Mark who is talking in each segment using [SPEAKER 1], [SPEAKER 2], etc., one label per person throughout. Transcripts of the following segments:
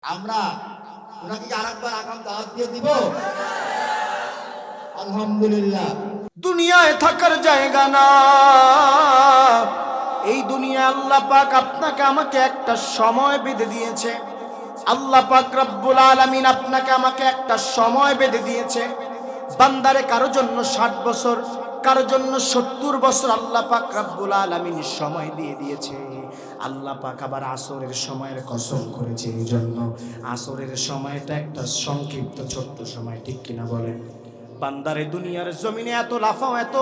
[SPEAKER 1] আমরা ওনাকে কি আরেকবার আগাম দাওয়াত দিয়ে দিব? আলহামদুলিল্লাহ। দুনিয়ায় থাকার জায়গা না, এই দুনিয়া আল্লাহ পাক আপনাকে আমাকে একটা সময় বেঁধে দিয়েছে। আল্লাহ পাক রব্বুল আলামিন আপনাকে আমাকে একটা সময় বেঁধে দিয়েছে। বান্দারে কারো জন্য 60 বছর, কারো জন্য 70 বছর আল্লাহ পাক রব্বুল আলামিন সময় দিয়ে দিয়েছে। আল্লাহ পাক আবার আসরের সময়ের কসম করেছে, এই জন্য আসরের সময়টা একটা সংক্ষিপ্ত ছোট্ট সময়, ঠিক কিনা বলেন? বান্দারে দুনিয়ার জমিনে এত লাফাও, এত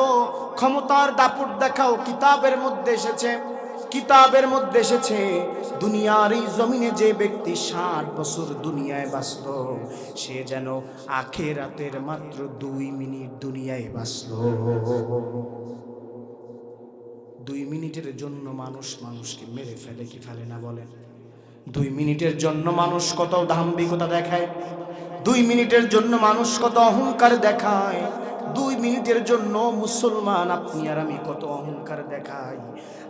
[SPEAKER 1] ক্ষমতার দাপট দেখাও, কিতাবের মধ্যে এসেছে, কিতাবের মধ্যে এসেছে দুনিয়ার এই জমিনে যে ব্যক্তি 60 বছর দুনিয়ায় বাঁচল, সে যেন আখিরাতের মাত্র 2 মিনিট দুনিয়ায় বাঁচল। 2 মিনিটের জন্য মানুষ মানুষকে মেরে ফেলে কি ফেলে না বলেন? 2 মিনিটের জন্য মানুষ কত দাম্ভিকতা দেখায়, 2 মিনিটের জন্য মানুষ কত অহংকার দেখায়, 2 মিনিটের জন্য মুসলমান আপনি আর আমি কত অহংকার দেখাই।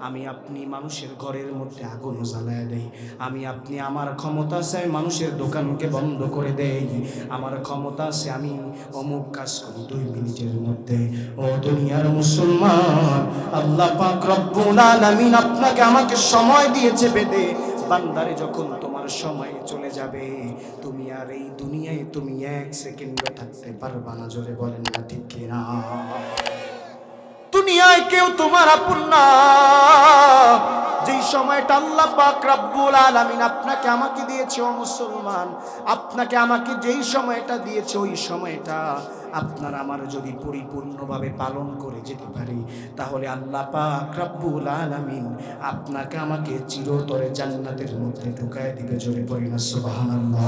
[SPEAKER 1] আমি আপনি মানুষের ঘরের মধ্যে আগুন জ্বালায় দেই, আমি আপনি আমার ক্ষমতা আছে মানুষের দোকানকে বন্ধ করে দেই, আমার ক্ষমতা আছে আমি অমুক কাজ করি 2 মিনিটের মধ্যে। ও দুনিয়ার মুসলমান, আল্লাহ পাক রব্বুল আলামিন আপনাকে আমাকে সময় দিয়েছে বেঁধে। বান্দারে যখন তোমার সময় চলে যাবে, তুমি আর এই দুনিয়ায় তুমি 1 সেকেন্ডও থাকতে পারবা না। জোরে বলেন না ঠিক কিনা? দুনিয়ায় কেউ তোমার আপন না। যেই সময়টা আল্লাহ পাক রব্বুল আলামিন আপনাকে আমাকে দিয়েছে, ও মুসলমান, আপনাকে আমাকে যেই সময়টা দিয়েছে, ওই সময়টা আপনার আমার যদি পরিপূর্ণভাবে পালন করে যেতে পারি, তাহলে আল্লাহ পাক রব্বুল আলামিন আপনাকে আমাকে চিরতরে জান্নাতের মধ্যে ঢুকায় দিবে। জোরে পড়ি না সুবহানাল্লাহ।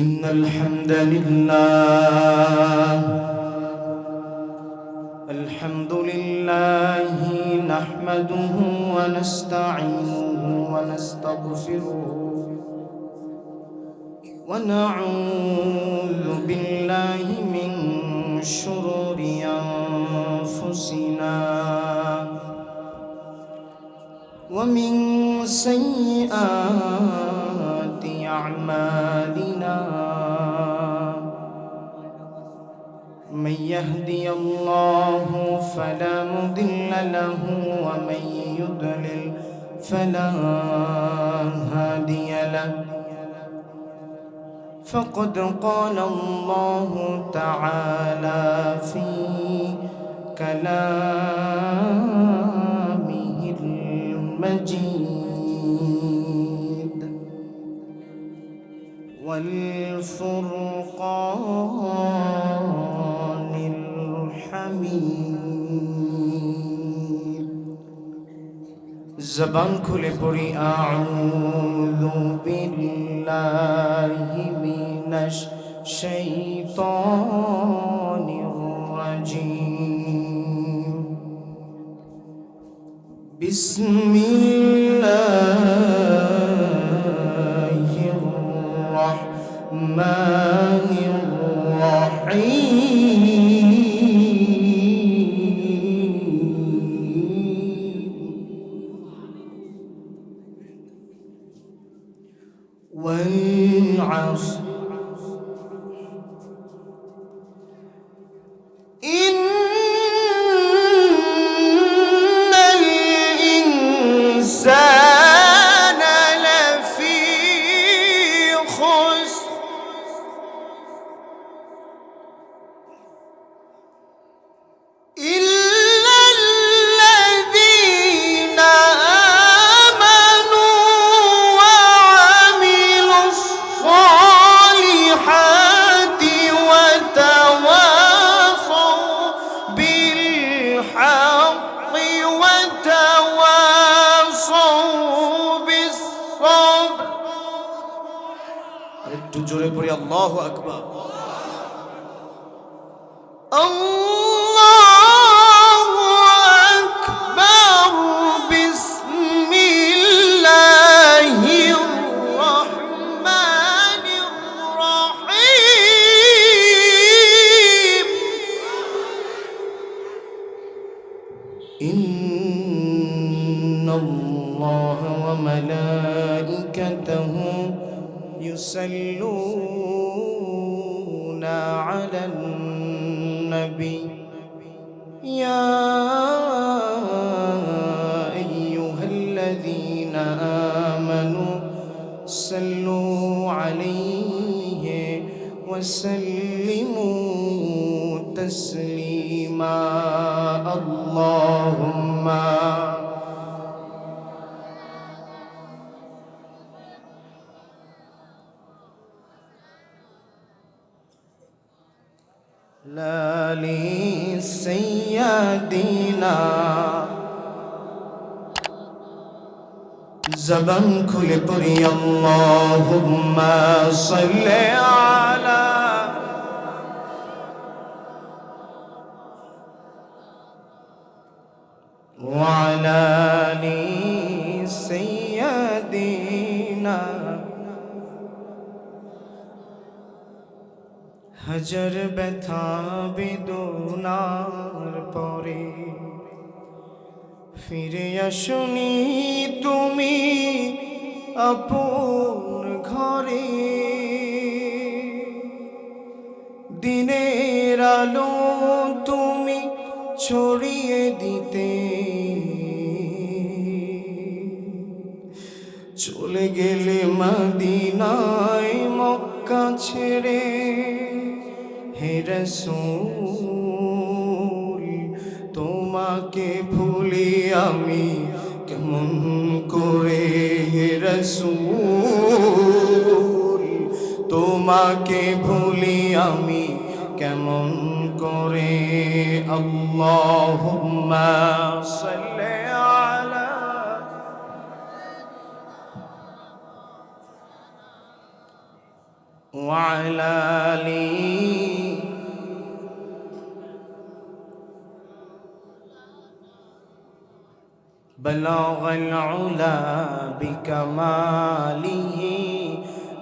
[SPEAKER 1] ইন্নাল হামদালিল্লাহ আলহামদুলিল্লাহি নাহমাদুহু ওয়া নাস্তাঈনুহু ওয়া নাস্তাগফিরুহু ওয়া নাউযু বিল্লাহি মিন শুরুরি আনফুসিনা ওয়া মিন সাইয়্যাতি আ'মালিনা। من يهدي الله فلا مضل له ومن يضلل فلا هادي له. فقد قال الله تعالى في كلامه المجيد والفرقان الحميد. زبان খুলে পড়ি আউযু বিল্লাহি মিনাশ শাইতানির রাজীম। বিসমিল্লাহির রাহমানির রাহিম। والعصر إن الإنسان لفي خسر إلا الذين آمنوا وعملوا الصالحات وتواصوا بالحق وتواصوا بالصبر. আরেকটু জোরে পড়ি আল্লাহু আকবার। আল্লাহু আকবার। বিসমিল্লাহির রাহমানির রাহিম। ইন্নাল্লাহা ওয়া মালাইকাতাহু يصلون على النبي يا أيها الذين آمنوا صلوا عليه وسلموا تسليما اللهم لا لسيادنا زبان খুলে পড়ি আল্লাহুম্মা সাল্লি আলা ওয়া আলা আলি সাইয়্যিদিনা হাজার ব্যথা বেদনার পরে ফিরে আসুনি তুমি আপন ঘরে দিনের আলো তুমি ছড়িয়ে দিতে চলে গেলে মদিনায় মক্কা ছেড়ে হে রাসূল তোমাকে ভুলি আমি কেমন করে হে রাসূল তোমাকে ভুলি আমি কেমন করে আল্লাহুম্মা সাল্লি আলা ওয়া আলা আলি بلغ العلا بكماله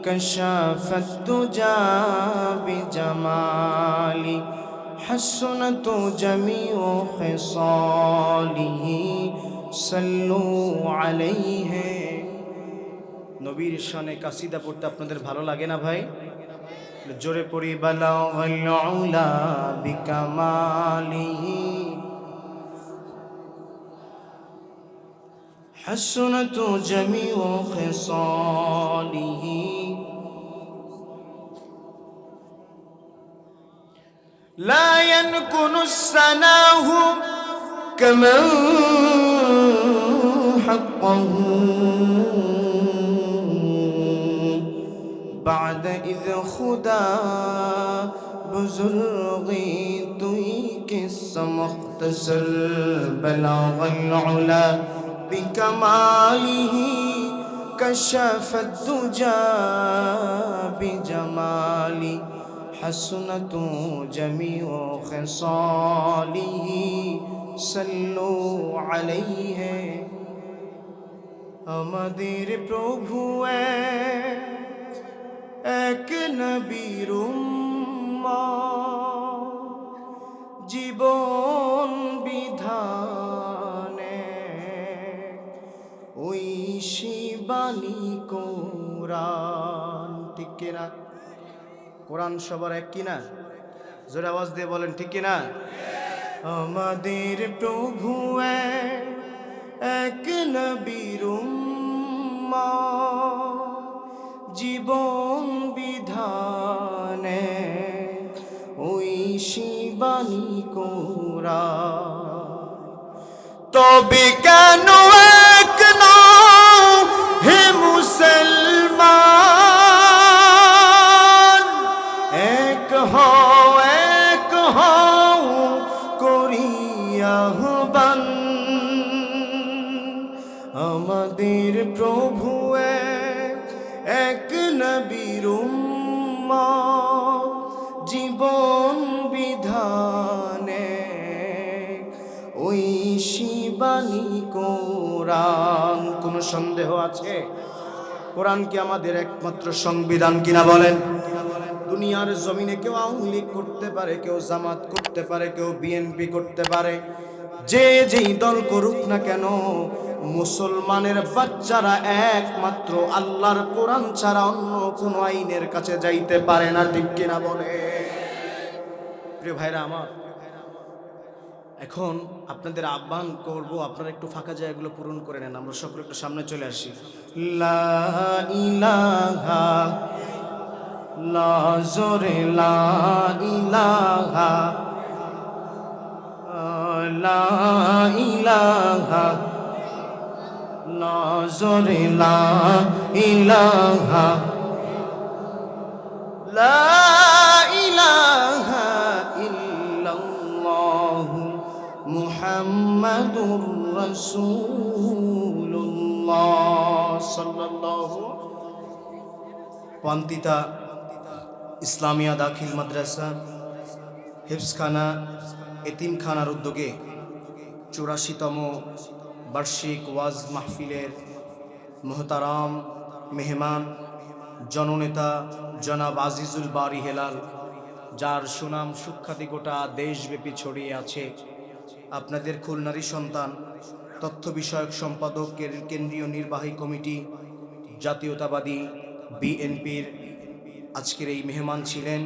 [SPEAKER 1] كشف الدجى بجماله حسنت جميع خصاله صلوا عليه নবীর শানে কাসিদা পড়তে আপনাদের ভালো লাগে না ভাই জোরে পড়ি বালাগাল উলা বিকামালিহি حسنت جميع خصاله لا ينكن السناه كمن حقه بعد إذ خدا بزرغي توي قصة مختصر بلاغ العلا بكماله كشف الدجى بجماله حسنت جميع خصاله صلوا عليه আমাদের প্রভু এক নবীর উম্মত জীবন বিধানে ওই শিবানী কোরআন ঠিক কিনা কোরআন সবার এক কিনা জোরে আওয়াজ দিয়ে বলেন ঠিক কিনা আমাদের প্রভু এক নবীর উম্মত জীবন বিধানে ওই শিবানী কোরআন তবে কেন এক নও হে মুসলমান এক হও করিয়া আহ্বান আমাদের প্রভু এক নবীর উম্মত জীবন বিধানে ওই শিবানী কোরআন কোনো সন্দেহ আছে কোরআন কি আমাদের একমাত্র সংবিধান কিনা বলেন দুনিয়ার জমিনে কেউ আওয়ামী লীগ করতে পারে কেউ জামাত করতে পারে কেউ বিএনপি করতে পারে যে যেই দল করুক না কেন মুসলমানের বাচ্চারা একমাত্র আল্লাহর কোরআন ছাড়া অন্য কোনো আইনের কাছে যাইতে পারে না, ঠিক কিনা বলে? প্রিয় ভাইরা আমার, এখন আপনাদের আহ্বান করব, আপনারা একটু ফাঁকা জায়গাগুলো পূরণ করে নেন। আমরা সকলে একটু সামনে চলে আসি। লা ইলাহা লা জোরে লা ইলাহা লা ইলাহা লা জোরে লা ইলাহা লা ইলাহা ইল্লাল্লাহু মুহাম্মাদুর রাসূলুল্লাহ সাল্লাল্লাহু। পান্তিতা ইসলামিয়া দাখিল মাদ্রাসা হিফজখানা এতিমখানার উদ্যোগে 84তম বার্ষিক ওয়াজ মাহফিলের মোহতারাম মেহমান জননেতা জনাব আজিজুল বারী হেলাল, যার সুনাম সুখ্যাতি গোটা দেশব্যাপী ছড়িয়ে আছে, আপনাদের খুলনারই সন্তান, তথ্য বিষয়ক সম্পাদক কেন্দ্রীয় নির্বাহী কমিটি জাতীয়তাবাদী বিএনপির আজকের এই মেহমান ছিলেন।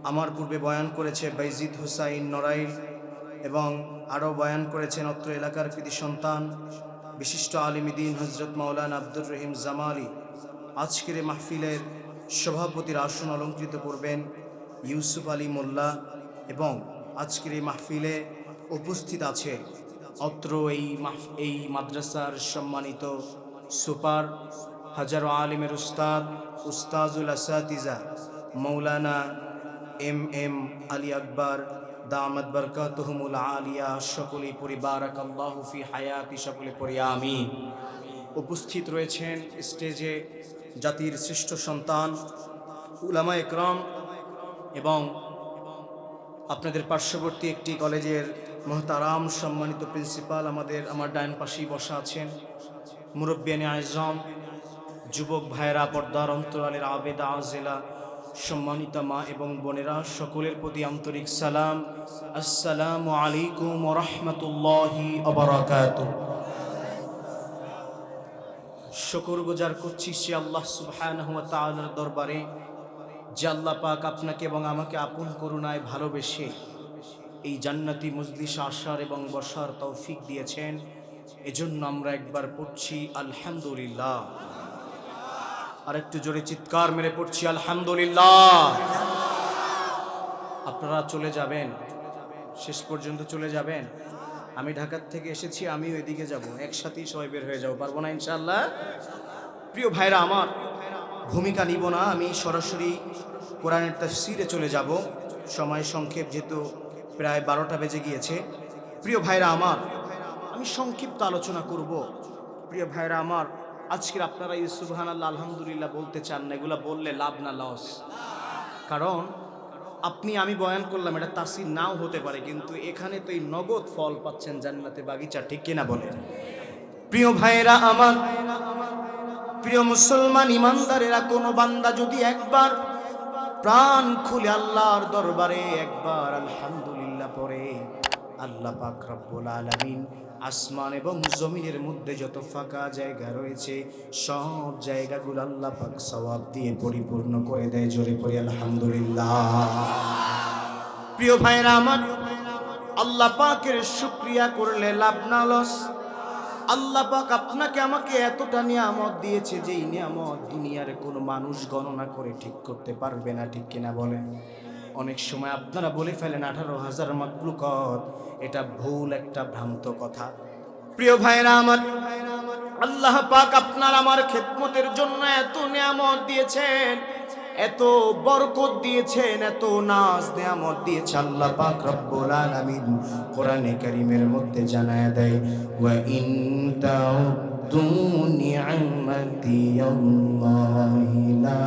[SPEAKER 1] আমার পূর্বে বয়ান করেছে বাইজিদ হুসাইন নড়াইল এবং আরও বয়ান করেছেন অত্র এলাকার কৃতি সন্তান বিশিষ্ট আলিমদ্দিন হজরত মাওলানা আব্দুর রহিম জামালি। আজকের এই মাহফিলের সভাপতির আসন অলঙ্কৃত করবেন ইউসুফ আলী মোল্লা এবং আজকের এই মাহফিলে উপস্থিত আছে অত্র এই মাদ্রাসার সম্মানিত সুপার হাজারো আলিমের উস্তাজুল আসাতিজা মৌলানা এম আলী আকবর দামাত বরকাতুহুমুল আলিয়া। সকলেই পড়ি বারাকাল্লাহু ফি হায়াতি, সকলে পড়ি আমিন। উপস্থিত রয়েছেন স্টেজে জাতির শ্রেষ্ঠ সন্তান উলামা একরাম এবং আপনাদের পার্শ্ববর্তী একটি কলেজের মোহতারাম সম্মানিত প্রিন্সিপাল আমার ডান পাশেই বসা আছেন, মুরব্বিয়ানে আজম, যুবক ভাইয়েরা, পর্দার অন্তরালের আবেদা আজেলা, সম্মানিত মা এবং বোনেরা, সকলের প্রতি আন্তরিক সালাম। আসসালামু আলাইকুম ওয়া রাহমাতুল্লাহি ওয়া বারাকাতুহু। শুকরগুজার করছি সে আল্লাহ সুবহানাহু ওয়া তাআলার দরবারে যে আল্লাহ পাক আপনাকে এবং আমাকে আপন করুণায় ভালোবেসে এই জান্নাতি মজলিসে আসার এবং বসার তৌফিক দিয়েছেন। এজন্য আমরা একবার পড়ছি আলহামদুলিল্লাহ, আর একটু জোরে চিৎকার মেরে পড়ছি আলহামদুলিল্লাহ। আপনারা চলে যাবেন, শেষ পর্যন্ত চলে যাবেন। আমি ঢাকার থেকে এসেছি, আমিও এদিকে যাব, একসাথেই সবাই বের হয়ে যাব, পারবো না ইনশাআল্লাহ? প্রিয় ভাইরা আমার, ভূমিকা নিব না, আমি সরাসরি কোরআনের তাফসীরে চলে যাব। সময় সংক্ষেপ, যেহেতু প্রায় 12টা বেজে গিয়েছে। প্রিয় ভাইরা আমার, আমি সংক্ষিপ্ত আলোচনা করব। প্রিয় ভাইরা আমার, আজকের আপনারা এই সুবহানাল্লাহ আলহামদুলিল্লাহ বলতে চান না, এগুলা বললে লাভ না লস। কারণ আমি বয়ান করলাম, এটা তাসির নাও হতে পারে, কিন্তু এখানে তো এই নগদ ফল পাচ্ছেন জান্নাতে বাগিচা, ঠিক কিনা বলেন? প্রিয় ভাইরা আমার, প্রিয় মুসলমান ইমানদারেরা, কোনো বান্দা যদি একবার প্রাণ খুলে আল্লাহর দরবারে একবার আলহামদুলিল্লাহ পড়ে, আল্লাহ পাক রব্বুল আলামিন আসমান এবং জমিনের মধ্যে যত ফাঁকা জায়গা রয়েছে সব জায়গাগুলো আল্লাহ পাক সওয়াব দিয়ে পরিপূর্ণ করে দেয়। জোরে পড়ি আলহামদুলিল্লাহ। প্রিয় ভাইরা আমার, আল্লাহ পাকের শুকরিয়া করলে লাভ না লস। আল্লাহ পাক আপনাকে আমাকে এতটা নিয়ামত দিয়েছে, যে এই নিয়ামত দুনিয়ার কোনো মানুষ গণনা করে ঠিক করতে পারবে না, ঠিক কিনা বলেন? অনেক সময় আপনারা বলে ফেলেন 18,000 মাখলুকাত, এটা ভুল একটা ভ্রান্ত কথা। প্রিয় ভাইরা আমার, আল্লাহ পাক আপনার আমার খেদমতের জন্য এত নিয়ামত দিয়েছেন, এত বরকত দিয়েছেন, এত নাজ নিয়ামত দিয়েছে। আল্লাহ পাক রব্বুল আলামিন কোরআনে কারীমের মধ্যে জানায় দেয়, ওয়া ইন তাউদ্দু নি'মাতি আল্লাহি লা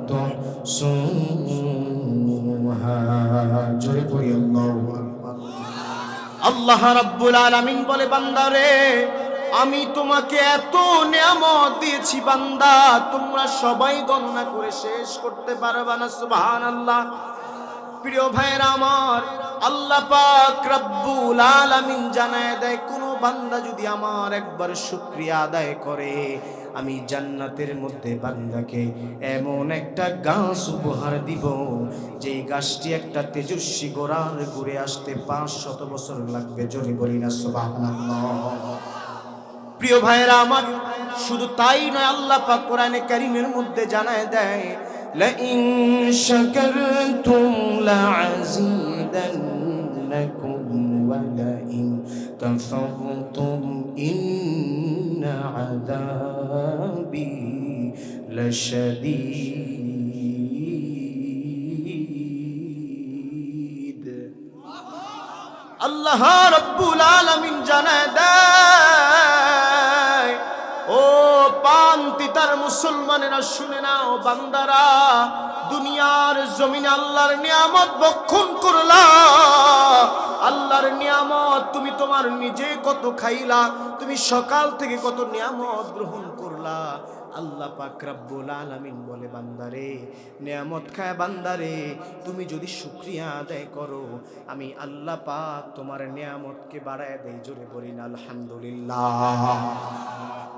[SPEAKER 1] তুহসুহা। জোরে পড়ি আল্লাহু আকবার। আল্লাহ রাব্বুল আলামিন বলে, বান্দারে আমি তোমাকে এত নিয়ামত দিয়েছি বান্দা, তোমরা সবাই গণনা করে শেষ করতে পারবে না। সুবহানাল্লাহ। প্রিয় ভাইরা আমার, আল্লাহ পাক রব্বুল আলামিন জানায় দেয়, কোন বান্দা যদি আমার একবার শুকরিয়া আদায় করে, আমি জান্নাতের মধ্যে বান্দাকে এমন একটা গাছ উপহার দিব, যেই গাছটি একটা তেজস্বী গোড়ার ঘুরে আসতে 500 বছর লাগবে। জোরে বলি না সুবহানাল্লাহ। প্রিয় ভাইরা আমার, শুধু তাই নয়, আল্লাহ পাক কোরআনে কারীমের মধ্যে জানায় দেয়, লাইন শাকারতুম লাযীদান্নাকুম ওয়া লাইন কাফারতুম ইন্না আযাবি লাশাদীদ। আল্লাহ রাব্বুল আলামিন জানায় দেয়, ও পান্তিতার মুসলমানেরা শুনে নাও, বান্দারা, দুনিয়ার জমিনে আল্লাহর নিয়ামত ভক্ষণ করলা, আল্লাহর নিয়ামত তুমি তোমার নিজে কত খাইলা, তুমি সকাল থেকে কত নিয়ামত গ্রহণ করলা। আল্লাহ পাক রব্বুল আলামিন বলে, বান্দারে, নিয়ামত খায় বান্দারে, তুমি যদি শুকরিয়া আদায় করো, আমি আল্লাহ পাক তোমার নিয়ামতকে বাড়ায় দেই। জোরে বলি না আলহামদুলিল্লাহ।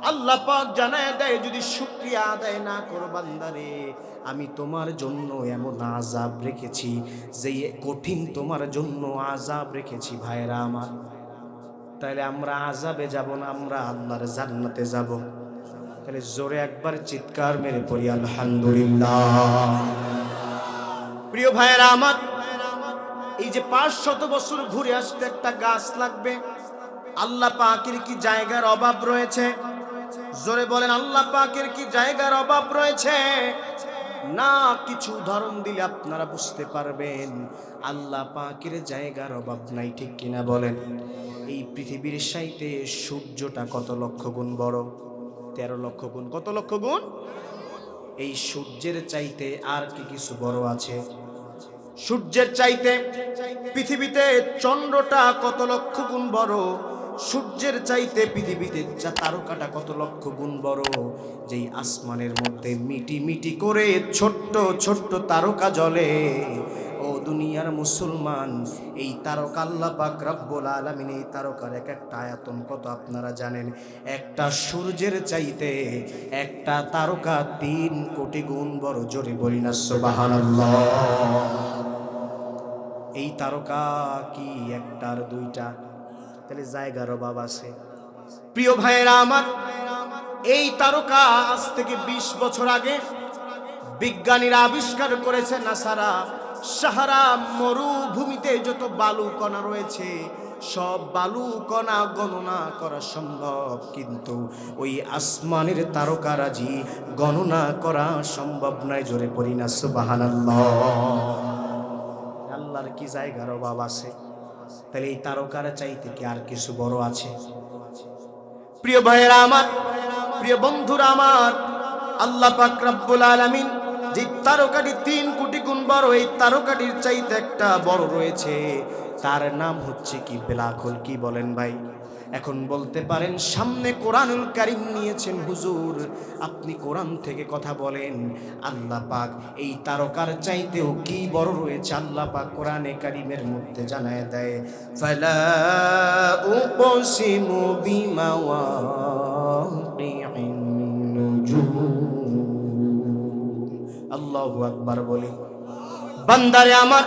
[SPEAKER 1] আল্লাহ পাক জানায় দেয়, যদি শুকরিয়া আদায় না করো বান্দারে, আমি তোমার জন্য এমন আযাব রেখেছি, যে কঠিন তোমার জন্য আযাব রেখেছি। ভাইরা আমার, তাহলে আমরা আযাবে যাব না, আমরা আল্লাহর জান্নাতে যাব। তাহলে জোরে একবার চিৎকার মেরে পড়ি আলহামদুলিল্লাহ। প্রিয় ভাইরা আমার, এই যে 500 বছর ঘুরে আসতে একটা গাছ লাগবে, আল্লাহ পাকের কি জায়গার অভাব রয়েছে? জোরে বলেন, আল্লাহ পাকের কি জায়গার অভাব রয়েছে? না। কিছু উদাহরণ দিলে আপনারা বুঝতে পারবেন আল্লাহ পাকের জায়গার অভাব নাই, ঠিক কিনা বলেন? এই পৃথিবীর চাইতে সূর্যটা কত লক্ষ গুণ বড়? 13 লক্ষ গুণ। কত লক্ষ গুণ? এই সূর্যের চাইতে আর কি কিছু বড় আছে? সূর্যের চাইতে পৃথিবীতে চন্দ্রটা কত লক্ষ গুণ বড়? সূর্যের চাইতে পৃথিবীতে তারকাটা কত লক্ষ গুণ বড়? যেই আসমানের মধ্যে মিটি মিটি করে ছোট্ট ছোট্ট তারকা জ্বলে। ও দুনিয়ার মুসলমান, এই তারকা আল্লাহ পাক রব্বুল আলামিন এই তারকার এক একটা আয়তন কত আপনারা জানেন? একটা সূর্যের চাইতে একটা তারকা 3 কোটি গুণ বড়। জোরে বলি না সুবহানাল্লাহ। এই তারকা কি একটার দুইটা? তাহলে জায়গার অভাব আছে। প্রিয় ভাইয়েরা আমার, এই তারকা আজ থেকে 20 বছর আগে বিজ্ঞানীরা আবিষ্কার করেছে, নাসারা, সাহারা মরুভূমিতে যত বালু কণা রয়েছে, সব বালু কণা গণনা করা সম্ভব, কিন্তু ওই আসমানের তারকারাজি গণনা করা সম্ভব নয়। জোরে পড়ি না সুবহানাল্লাহ। আল্লাহর কি জায়গার অভাব আছে? তাহলে এই তারকার চাইতে কি আর কিছু বড় আছে? প্রিয় ভাইয়েরা আমার, প্রিয় বন্ধুরা আমার, আল্লাহ পাক রব্বুল আলামিন যে তারকাটি 3 কোটি গুণ বড়, এই তারকাটির চাইতে একটা বড় রয়েছে, তার নাম হচ্ছে কি? Black hole. কি বলেন ভাই? এখন বলতে পারেন, সামনে কোরআনুল কারীম নিয়েছেন হুজুর, আপনি কোরআন থেকে কথা বলেন। আল্লাহ পাক এই তারকার চাইতেও কি বড় রয়েছে আল্লাহ পাক কোরআনে কারীমের মধ্যে জানায় দেয়, ফালা উকসিমু বিমাওয়াকিন নুজুম। আল্লাহু আকবার বলি। বান্দারে আমার,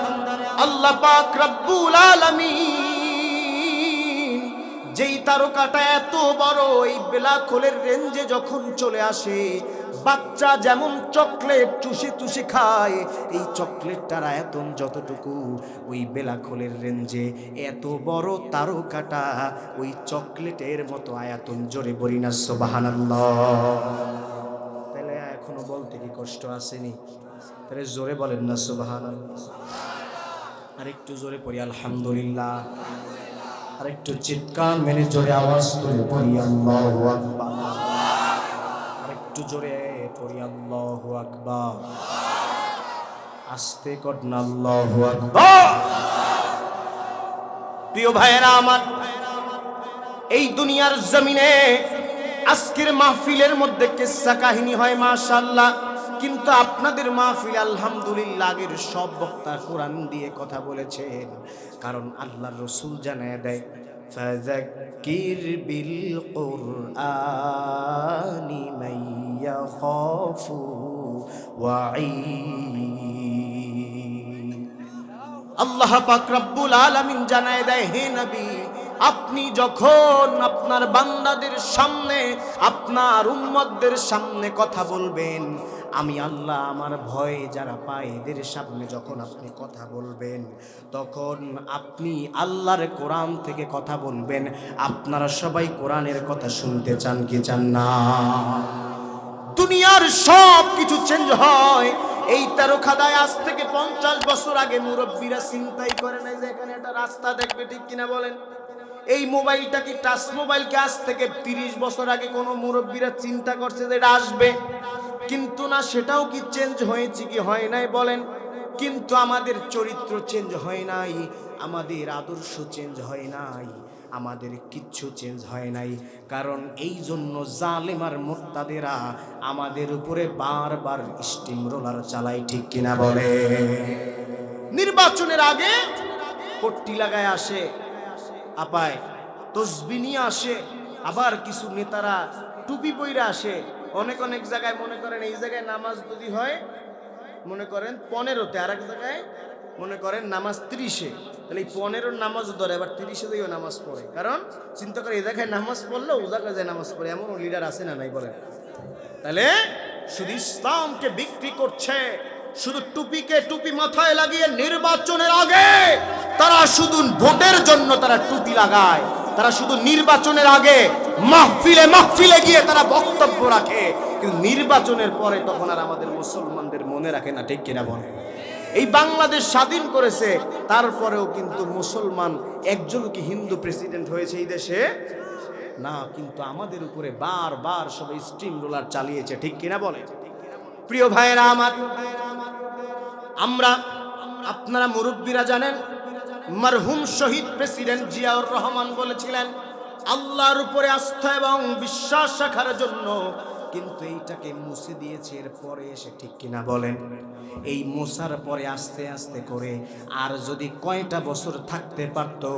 [SPEAKER 1] আল্লাহ পাক রব্বুল আলামিন যেই তারকাটা এত বড়, এই ব্ল্যাক হোলের রেঞ্জে যখন চলে আসে, বাচ্চা যেমন চকলেট চুষে চুষে খায়, এই চকলেটটার আয়তন যতটুকু, ওই ব্ল্যাক হোলের রেঞ্জে এত বড় তারকাটা ওই চকলেটের মতো আয়তন। জোরে বলি না সুবহানাল্লাহ। তাহলে এখনো বলতে কি কষ্ট আসেনি? তাহলে জোরে বলেন না সুবহানাল্লাহ। আর একটু জোরে পড়ি আলহামদুলিল্লাহ। আর একটু চিৎকার মেরে জোরে আওয়াজ তুলে পড়ি আল্লাহু আকবার। আর একটু জোরে পড়ি আল্লাহু আকবার। আস্তে কর না আল্লাহু আকবার। প্রিয় ভাইয়েরা আমার, এই দুনিয়ার জমিনে আজকের মাহফিলের মধ্যে কিসসা কাহিনী হয় মাশাআল্লাহ, কিন্তু আপনাদের মাহফিল আলহামদুলিল্লাহ আগের সব বক্তা কোরআন দিয়ে কথা বলেছেন, কারণ আল্লাহর রাসূল জানায় দেয় ফাযাক্কির বিল কুরআনি মান ইয়াখাফু ওয়াঈদ। আল্লাহ পাক রব্বুল আলামিন জানায় দেয়, হে নবী, আপনি যখন আপনার বান্দাদের সামনে, আপনার উম্মতদের সামনে কথা বলবেন, আমি আল্লাহ আমার ভয়ে যারা পায় এদের সামনে যখন আপনি কথা বলবেন, তখন আপনি আল্লাহর কোরআন থেকে কথা বলবেন। আপনারা সবাই কোরআনের কথা শুনতে চান কি চান না? দুনিয়ার সব কিছু চেঞ্জ হয়। এই তেরোখাদায় আজ থেকে 50 বছর আগে মুরব্বীরা চিন্তাই করে নাই যে এখানে একটা রাস্তা দেখবে, ঠিক কিনা বলেন? এই মোবাইলটা কি টাচ মোবাইলকে আজ থেকে 30 বছর আগে কোনো মুরব্বীরা চিন্তা করছে যে এটা আসবে? কিন্তু না, সেটাও কি চেঞ্জ হয়েছে কি হয় নাই বলেন? কিন্তু আমাদের চরিত্র চেঞ্জ হয় নাই, আমাদের আদর্শ চেঞ্জ হয় নাই, আমাদের কিচ্ছু চেঞ্জ হয় নাই। কারণ এই জন্য জালেম আর মুরতাদেরা আমাদের উপরে বারবার স্টিম রোলার চালায়, ঠিক কিনা বলে? নির্বাচনের আগে পট্টি লাগায় আসে, আপায় তসবি নিয়ে আসে, আবার কিছু নেতারা টুপি পইরা আসে। অনেক অনেক জায়গায় মনে করেন এই জায়গায় নামাজ যদি হয় মনে করেন 15-তে, আর এক জায়গায় মনে করেন নামাজ 30-এ, তাহলে এই 15-র নামাজ ধরে আবার 30-এ দিয়েও নামাজ পড়ে। কারণ চিন্তা করে এই জায়গায় নামাজ পড়লে ও জায়গায় যায় নামাজ পড়ে, এমন লিডার আছে না নাই বলেন? তাহলে শুধু ইসলামকে বিক্রি করছে, শুধু টুপিকে টুপি মাথায় লাগিয়ে নির্বাচনের আগে তারা শুধু ভোটের জন্য তারা টুপি লাগায়, তারা শুধু নির্বাচনের আগে মাহফিলে মাহফিলে গিয়ে তারা বক্তব্য রাখে, কিন্তু নির্বাচনের পরে তখন আর আমাদের মুসলমানদের মনে রাখে না, ঠিক কিনা বলে? এই বাংলাদেশ স্বাধীন করেছে, তারপরেও কিন্তু মুসলমান একজন কি হিন্দু প্রেসিডেন্ট হয়েছে এই দেশে? না, কিন্তু আমাদের উপরে বারবার সবাই স্টিম রোলার চালিয়েছে, ঠিক কিনা বলে? প্রিয় ভাইয়েরা আমার, আমরা আপনারা মুরব্বীরা জানেন, মরহুম শহীদ প্রেসিডেন্ট জিয়াউর রহমান বলেছিলেন আল্লাহর উপরে আস্থা এবং বিশ্বাস রাখার জন্য, কিন্তু এইটাকে মুছে দিয়েছে এরপরে এসে, ঠিক কিনা বলেন? এই মোছার পরে আস্তে আস্তে করে আর যদি কয়টা বছর থাকতে পারতো,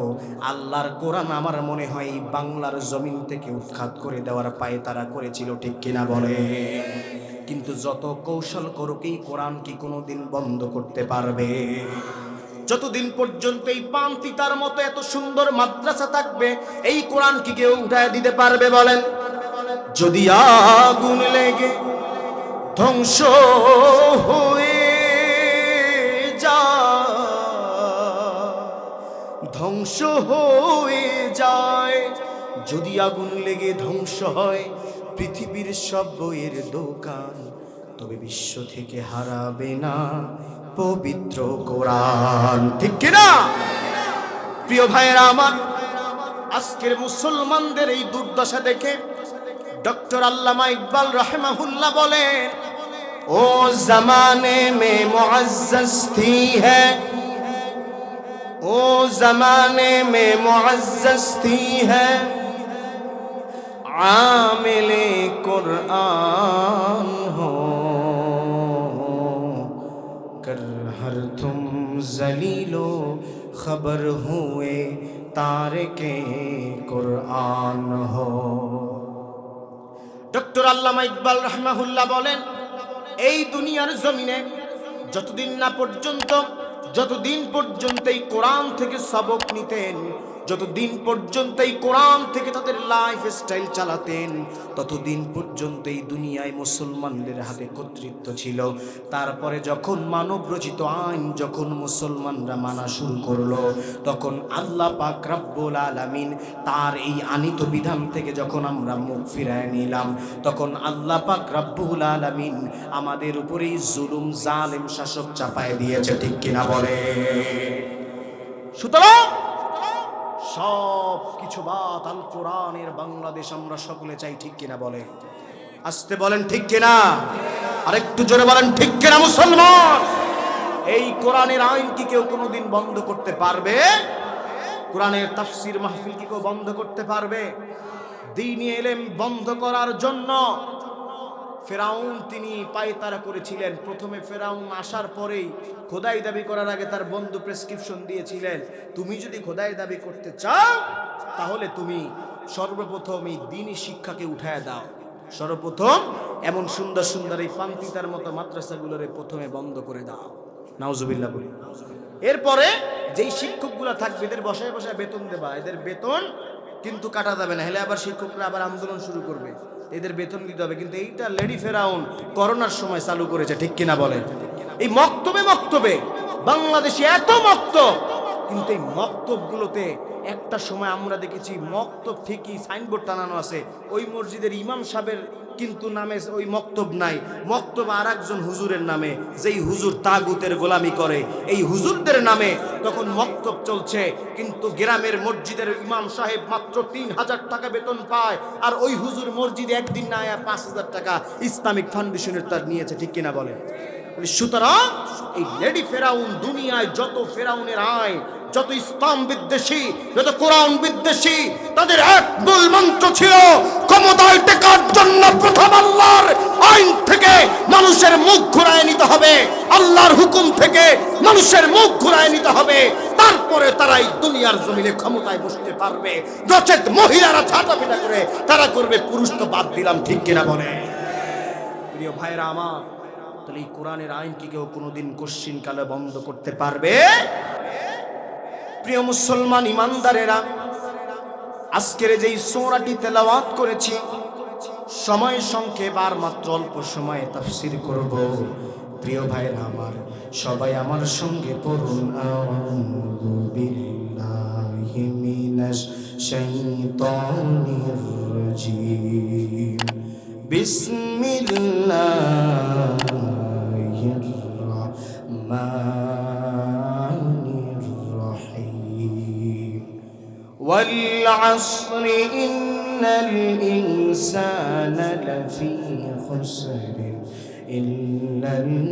[SPEAKER 1] আল্লাহর কোরআন আমার মনে হয় এই বাংলার জমিন থেকে উৎখাত করে দেওয়ার পায়ে তারা করেছিল, ঠিক কিনা বলে? কিন্তু যত কৌশল করুক এই কোরআন কি কোনোদিন বন্ধ করতে পারবে? যতদিন পর্যন্ত এই পান্তিতার মতো এত সুন্দর মাদ্রাসা থাকবে, এই কোরআন কি কেউ উঠায় দিতে পারবে বলেন? যদি আগুন লেগে ধ্বংস হয়ে ধ্বংস হয়ে যায়, যদি আগুন লেগে ধ্বংস হয় পৃথিবীর সব বইয়ের দোকান, তবে বিশ্ব থেকে হারাবে না পবিত্র কোরআন, ঠিক কিনা? প্রিয় ভাইয়েরা আমার, আজকের মুসলমানদের এই দুর্দশা দেখে ডক্টর আল্লামা ইকবাল রাহিমাহুল্লাহ বলেন, ও জমানে মে মুআজ্জাজ থী হ্যায়, ও জমানে মে মুআজ্জাজ থী হ্যায় आमिले कुरान हो कर हर तुम जलीलो खबर हुए तारिके कुरान हो। ডক্টর আল্লামা ইকবাল রাহমাহুল্লাহ বলেন, এই দুনিয়ার জমিনে যতদিন পর্যন্ত এই কোরআন থেকে সবক নিতেন, যতদিন পর্যন্ত এই কোরআন থেকে তাদের লাইফ স্টাইল চালাতেন, ততদিন পর্যন্ত এই দুনিয়ায় মুসলমানদের হাতে কর্তৃত্ব ছিল। তারপরে যখন মানব রচিত আইন যখন মুসলমানরা মানা শুরু করলো, তখন আল্লাহ পাক রব্বুল আলামিন তার এই আনিত বিধান থেকে যখন আমরা মুখ ফিরায় নিলাম, তখন আল্লাহ পাক রব্বুল আলামিন আমাদের উপরেই জুলুম জালেম শাসক চাপায় দিয়েছে, ঠিক কিনা বলে? সুতরাং সব কিছু বাদ আল কোরআনের বাংলাদেশ আমরা সকলে চাই, ঠিক কিনা বলে? আসতে বলেন ঠিক কিনা, আরেকটু জোরে বলেন ঠিক কিনা মুসলমান? এই কোরআনের আইন কি কেউ কোনোদিন বন্ধ করতে পারবে? কোরআনের তাফসীর মাহফিল কি কেউ বন্ধ করতে পারবে? দ্বীনি ইলম বন্ধ করার জন্য ফেরাউন তিনি পায়তারা করেছিলেন। প্রথমে ফেরাউন আসার পরেই খোদাই দাবি করার আগে তার বন্ধু প্রেসক্রিপশন দিয়েছিলেন, তুমি যদি খোদাই দাবি করতে চাও তাহলে তুমি সর্বপ্রথম এই দ্বীনি শিক্ষাকে উঠায় দাও। সর্বপ্রথম এমন সুন্দর সুন্দর এই পান্তিতার মতো মাদ্রাসাগুলোরে প্রথমে বন্ধ করে দাও। নাউজুবিল্লাহ বলি। এরপরে যেই শিক্ষকগুলো থাকবে এদের বসায় বসায় বেতন দেবা, এদের বেতন কিন্তু কাটা যাবে না, হলে আবার শিক্ষকরা আবার আন্দোলন শুরু করবে, এদের বেতন দিতে হবে। কিন্তু এইটা লেডি ফেরাউন করোনার সময় চালু করেছে, ঠিক কিনা বলেন? এই মক্তবে বাংলাদেশে এত মক্তব, কিন্তু এই মক্তবগুলোতে একটা সময় আমরা দেখেছি মক্তব ঠিকই সাইনবোর্ড টানানো আছে, ওই মসজিদের ইমাম সাহেবের কিন্তু নামে ওই মক্তব নাই, মক্তব আর একজন হুজুরের নামে, যেই হুজুর তাগুতের গোলামি করে, এই হুজুরদের নামে তখন মক্তব চলছে। কিন্তু গ্রামের মসজিদের ইমাম সাহেব মাত্র ৩,০০০ টাকা বেতন পায়, আর ওই হুজুর মসজিদে একদিন না আয়া ৫,০০০ টাকা ইসলামিক ফাউন্ডেশনের তার নিয়েছে, ঠিক কিনা বলে? সুতরাং এই লেডি ফেরাউন, দুনিয়ায় যত ফেরাউনের আয়, যত ইসলাম বিদ্বেষী, যত কোরআন বিদ্বেষী, তাদের এক মূল মন্ত্র ছিল ক্ষমতায় টেকার জন্য প্রথম আল্লাহর আইন থেকে মানুষের মুখ ঘুরায় নিতে হবে, আল্লাহর হুকুম থেকে মানুষের মুখ ঘুরায় নিতে হবে, তারপরে তারা এই দুনিয়ার জমিনে ক্ষমতায় বসতে পারবে। নচেত মহিলারা ছাটাপিটা করে তারা করবে, পুরুষ তো বাদ দিলাম, ঠিক কিনা বলে? প্রিয় ভাইরা আমার, তাহলে এই কোরআনের আইন কি কেউ কোনোদিন কশ্চিন কালে বন্ধ করতে পারবে? প্রিয় মুসলমান ইমানদারেরা, আজকের যেই সূরাটি তেলাওয়াত করেছি, সময় সংক্ষেপ, আর মাত্র অল্প সময়ে তাফসীর করব। প্রিয় ভাইরা আমার, সবাই আমার সঙ্গে পড়ুন, আউযু বিল্লাহি মিনাশ শাইতানির রাজীম, বিসমিল্লাহির রাহমানির রহিম, ওয়াল আসরি ইন্নাল ইনসানা লাফি খুসর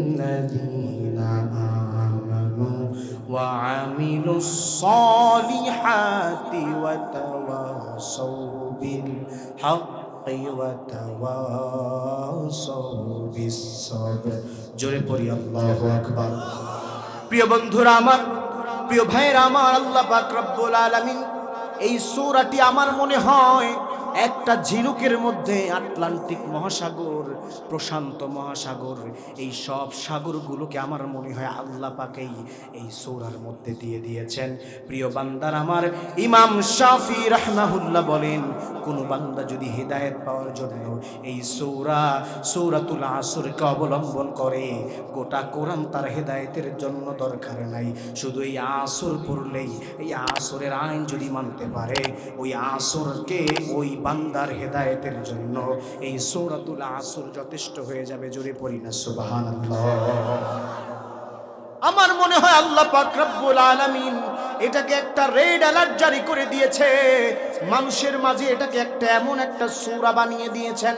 [SPEAKER 1] ইল্লাল্লাযীনা আমানু ওয়া আমিলুস সালিহাতি ওয়া তাওয়াসাউ বিল হক জোরে পড়ি আল্লাহু আকবার। প্রিয় বন্ধুরা আমার, প্রিয় ভাইরা আমার, আল্লাহ পাক রব্বুল আলামিন এই সূরাটি আমার মনে হয় একটা ঝিনুকের মধ্যে আটলান্টিক মহাসাগর, প্রশান্ত মহাসাগর, এই সব সাগরগুলোকে আমার মনে হয় আল্লাহ পাকেই এই সূরার মধ্যে দিয়ে দিয়েছেন। প্রিয় বান্দার আমার, ইমাম শাফি রাহমাহুল্লাহ বলেন, কোন বান্দা যদি হেদায়েত পাওয়ার জন্য এই সূরাতুল আসরকে অবলম্বন করে, গোটা কোরআন তার হেদায়েতের জন্য দরকার নাই। শুধু এই আসর পড়লেই, এই আসরের আইন যদি মানতে পারে, ওই আসরকে ওই বান্দার হেদায়েতের জন্য এই সূরাতুল আসর যথেষ্ট হয়ে যাবে। জোরে পড়ি না সুবহানাল্লাহ। আমার মনে হয় আল্লাহ পাক রব্বুল আলামিন এটাকে একটা রেড অ্যালার্ট জারি করে দিয়েছে, মানুষের মাঝে এটাকে একটা এমন একটা সূরা বানিয়ে দিয়েছেন।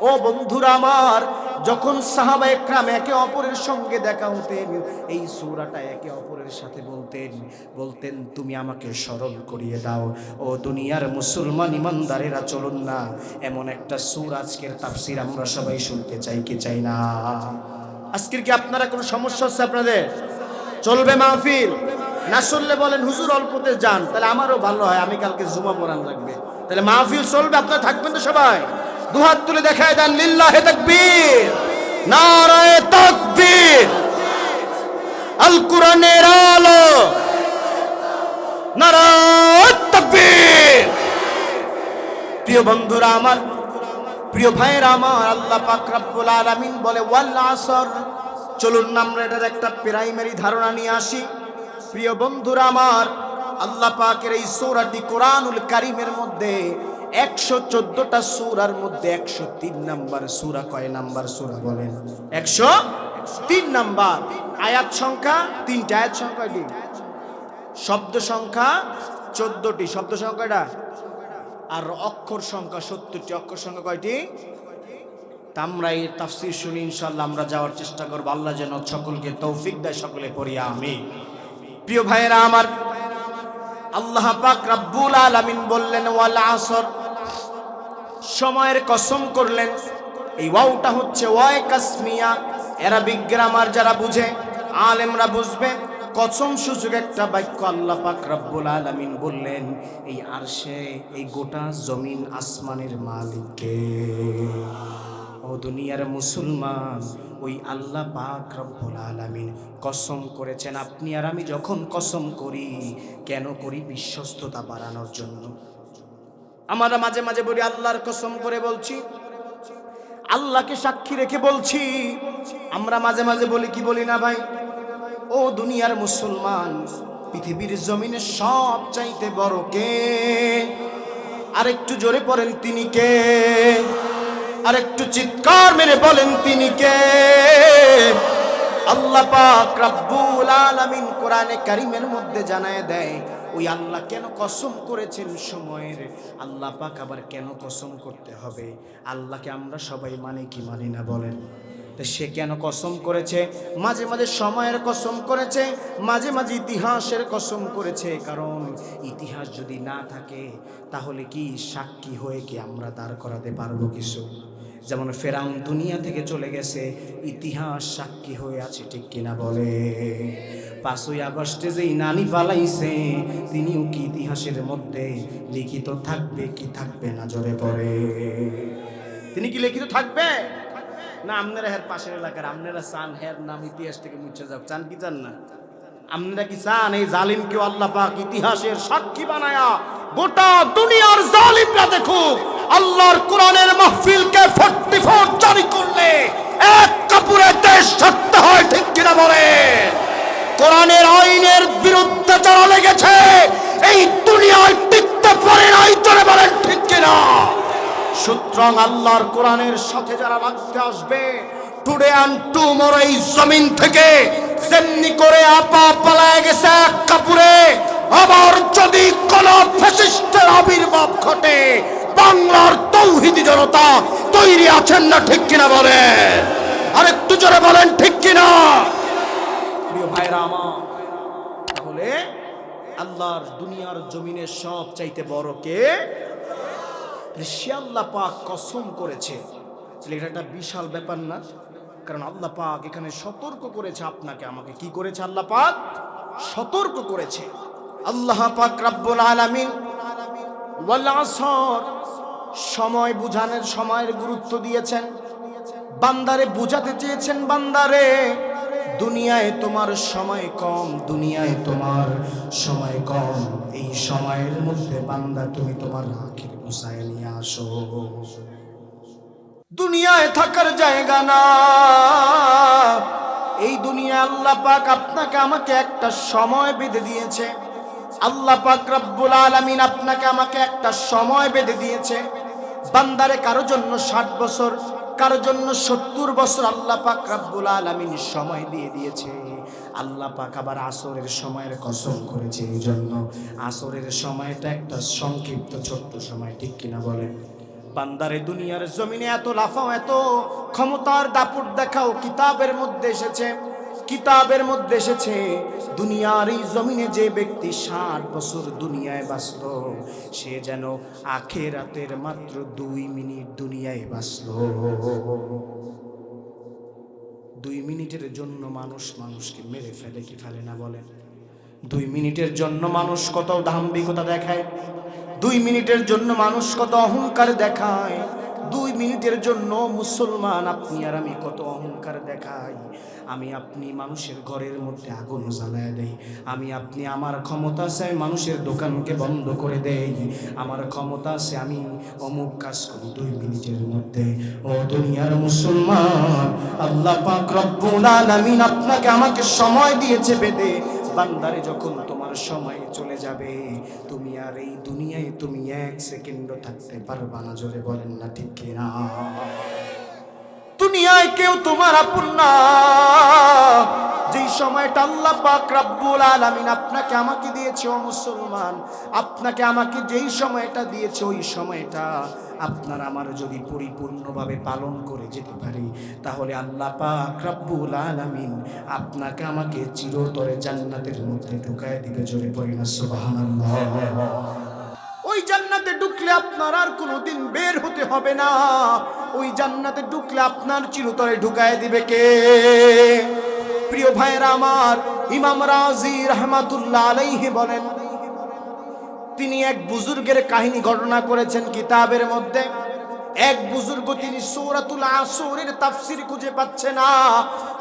[SPEAKER 1] ও বন্ধুরা আমার, যখন সাহাবায়ে কেরাম একে অপরের সঙ্গে দেখা হতেন, এই সূরাটা একে অপরের সাথে বলতেন তুমি আমাকে স্মরণ করিয়ে দাও। ও দুনিয়ার মুসলমান ইমানদারেরা, চলুন না এমন একটা সূরা আজকের তাফসীর আমরা সবাই শুনতে চাই, কি চাই না? আজকের কি আপনারা কোনো সমস্যা হচ্ছে আপনাদের? চলবে মাহফিল? না শুনলে বলেন হুজুর অল্পতে যান, তাহলে আমারও ভালো হয়, আমি কালকে জুমা পড়ান লাগবে, তাহলে মাহফিল চলবে। আপনারা থাকবেন তো সবাই? দুহাত তুলে দেখায় দেন, লিল্লাহি তাকবীর, নারায়ে তাকবীর, আল কোরআনের আলো, নারায়ে তাকবীর। প্রিয় বন্ধুরা আমার, প্রিয় ভাইরা আমার, আল্লাহ পাক রব্বুল আলামিন বলে ওয়াল আসর। চলুন না আমরা এটার একটা প্রাইমারি ধারণা নিয়ে আসি। প্রিয় বন্ধুরা আমার, আল্লাহ পাকের এই সূরাটি কোরআনুল কারীমের মধ্যে 114টা সূরার মধ্যে 103 নাম্বার সূরা। কয় নাম্বার সূরা বলেন? 103 নাম্বার। আয়াত সংখ্যা 3টা। আয়াত সংখ্যা কি? শব্দ সংখ্যা 14টি। শব্দ সংখ্যাটা আর অক্ষর সংখ্যা 70টি। অক্ষর সংখ্যা কয়টি? আমরা এই তাফসীর শুনি, ইনশাআল্লাহ আমরা যাওয়ার চেষ্টা করব। আল্লাহ যেন সকলকে তৌফিক দেয়, সকলে পড়ি আমিন। প্রিয় ভাইরা আমার, আল্লাহ পাক রব্বুল আলামিন বললেন ওয়াল আসর, সময়ের কসম করলেন। এই ওয়াওটা হচ্ছে ওয়াই কাসমিয়া। অ্যারাবিক গ্রামার যারা বুঝে, আলেমরা বুঝবে। কসম সূচক একটা বাক্য আল্লাহ পাক রব্বুল আলামিন বললেন, এই আরশে, এই গোটা জমিন আসমানের মালিক কে? ও দুনিয়ার মুসলমান, ওই আল্লাহ পাক রব্বুল আলামিন কসম করেছেন। আপনি আর আমি যখন কসম করি, কেন করি? বিশ্বস্ততা বাড়ানোর জন্য। আমরা মাঝে মাঝে বলি আল্লাহর কসম করে বলছি, আল্লাহকে সাক্ষী রেখে বলছি। আমরা মাঝে মাঝে বলি কি বলি না ভাই? ও দুনিয়ার মুসলমান, পৃথিবীর জমিনে সব চাইতে বড় কে? আরেকটু জোরে পড়েন তিনি কে? আরেকটু চিৎকার মেরে বলেন তিনি কে? আল্লাহ পাক রব্বুল আলামিন কোরআনে কারীমের মধ্যে জানায় দেয়, ওই আল্লাহ কেন কসম করেছেন সময়ের। আল্লাহ পাক আবার কেন কসম করতে হবে? আল্লাহকে আমরা সবাই মানি কি মানি না বলেন? সে কেন কসম করেছে? মাঝে মাঝে সময়ের কসম করেছে, মাঝে মাঝে ইতিহাসের কসম করেছে। কারণ ইতিহাস যদি না থাকে, তাহলে কি সাক্ষী হয়ে কি আমরা দাঁড় করাতে পারবো কিছু? যেমন ফেরাউন দুনিয়া থেকে চলে গেছে, ইতিহাস সাক্ষী হয়ে আছে, ঠিক কিনা বলে? 5ই আগস্টে যেই নানি পালাইছে, তিনিও কি ইতিহাসের মধ্যে লিখিত থাকবে কি থাকবে না? জোরে পড়ে, তিনি কি লিখিত থাকবে না? আপনারা হের পাশের এলাকার আপনারা চান হের নাম ইতিহাস থেকে মুছে যাক? চান কি চান না? আপনারা কি চান এই জালিমকে আল্লাহ পাক ইতিহাসের সাক্ষী বানায়া গোটা দুনিয়ার জালিমরা দেখুক আল্লাহর কোরআনের মাহফিলকে 44 জারি করলে এক কাপুরে দেশ ছাড়তে হয়, ঠিক কিনা বলে? কোরআনের আইনের বিরুদ্ধে যারা লেগেছে, এই দুনিয়ায় টিকতে পারে নাই, চলে বলেন ঠিক কিনা? সুতরাং আল্লাহর কোরআনের সাথে যারা লাগতে আসবে, টুডে অ্যান্ড টুমরো এই জমিন থেকে যেমনি করে আপা পালায় গেছে এক কাপুরে, আবার যদি কোন ফ্যাসিস্টের আবির্ভাব ঘটে, বাংলার তৌহিদি জনতা তৈরি আছেন না, ঠিক কিনা বলেন? আরেকটু জোরে বলেন ঠিক কিনা? প্রিয় ভাইরা আমার, তাহলে আল্লাহর দুনিয়ার জমিনে সব চাইতে বড় কে? সে আল্লাহ পাক কসম করেছে। এটা একটা বিশাল ব্যাপার না? কারণ আল্লাহ পাক এখানে সতর্ক করেছে আপনাকে আমাকে। কি করেছে আল্লাহ পাক? সতর্ক করেছে। আল্লাহ পাক রব্বুল আলামিন ওয়াল আসর, সময় বুঝানোর সময়ের গুরুত্ব দিয়েছেন। বান্দারে বুঝাতে চেয়েছেন, বান্দারে দুনিয়ায় তোমার সময় কম, দুনিয়ায় তোমার সময় কম, এই সময়ের মধ্যে বান্দা তুমি তোমার আখির গুছায় নিয়ে আসো। দুনিয়ায় থাকার জায়গা না। এই দুনিয়ায় আল্লাহ পাক আপনাকে আমাকে একটা সময় বেঁধে দিয়েছে। আল্লাহ পাক রব্বুল আলামিন আপনাকে আমাকে একটা সময় বেঁধে দিয়েছে। বান্দারে কারো জন্য 60 বছর, কারো জন্য 70 বছর আল্লাহ পাক রব্বুল আলামিন সময় দিয়ে দিয়েছে। আল্লাহ পাক আবার আসরের সময়ের কসম করেছে, এই জন্য আসরের সময়টা একটা সংক্ষিপ্ত ছোট্ট সময়, ঠিক কিনা বলেন? বান্দারে দুনিয়ার জমিনে এত লাফাও, এত ক্ষমতার দাপুট দেখাও, কিতাবের মধ্যে এসেছে, কিতাবের মধ্যে এসেছে দুনিয়ার এই জমিনে যে ব্যক্তি 60 বছর দুনিয়ায় বাঁচল, সে যেন আখিরাতের মাত্র 2 মিনিট দুনিয়ায় বাঁচল। 2 মিনিটের জন্য মানুষ মানুষকে মেরে ফেলে কি ফেলে না বলেন? 2 মিনিটের জন্য মানুষ কত দাম্ভিকতা দেখায়, 2 মিনিটের জন্য মানুষ কত অহংকার দেখায়, 2 মিনিটের জন্য মুসলমান আপনি আর আমি কত অহংকার দেখাই। আমি আপনি মানুষের ঘরের মধ্যে আগুন জ্বালায় দেই, আমি আপনি আমার ক্ষমতা আছে মানুষের দোকানকে বন্ধ করে দেই, আমার ক্ষমতা আছে আমি অমুক কাজ করি 2 মিনিটের মধ্যে। ও দুনিয়ার মুসলমান, আল্লাহ পাক রব্বুল আলামিন আপনাকে আমাকে সময় দিয়েছে বেঁধে। বান্দারে যখন তোমার সময় চলে যাবে, তুমি আর এই দুনিয়ায় তুমি 1 সেকেন্ডও থাকতে পারবা না, জোরে বলেন না ঠিক কিনা? দুনিয়ায় কেউ তোমার আপন না। যেই সময়টা আল্লাহ পাক রব্বুল আলামিন আপনাকে আমাকে দিয়েছে, ও মুসলমান, আপনাকে আমাকে যেই সময়টা দিয়েছে, ওই সময়টা আপনার আমার যদি পরিপূর্ণভাবে পালন করে যেতে পারি, তাহলে আল্লাহ পাক রব্বুল আলামিন আপনাকে আমাকে চিরতরে জান্নাতের মধ্যে ঢুকায় দিবে। জোরে পড়ি না সুবহানাল্লাহ। ওই জান্নাতে ঢুকলে আপনার আর কোনোদিন বের হতে হবে না। ওই জান্নাতে ঢুকলে আপনার চিরতরে ঢুকায় দিবে কে? প্রিয় ভাইরা আমার, ইমাম রাজি রাহমাতুল্লাহ আলাইহি বলেন, তিনি এক বুজুর্গের কাহিনী ঘটনা করেছেন কিতাবের মধ্যে। এক বুজুর্গ তিনি সূরাতুল আসরের তাফসীর খুঁজে পাচ্ছে না।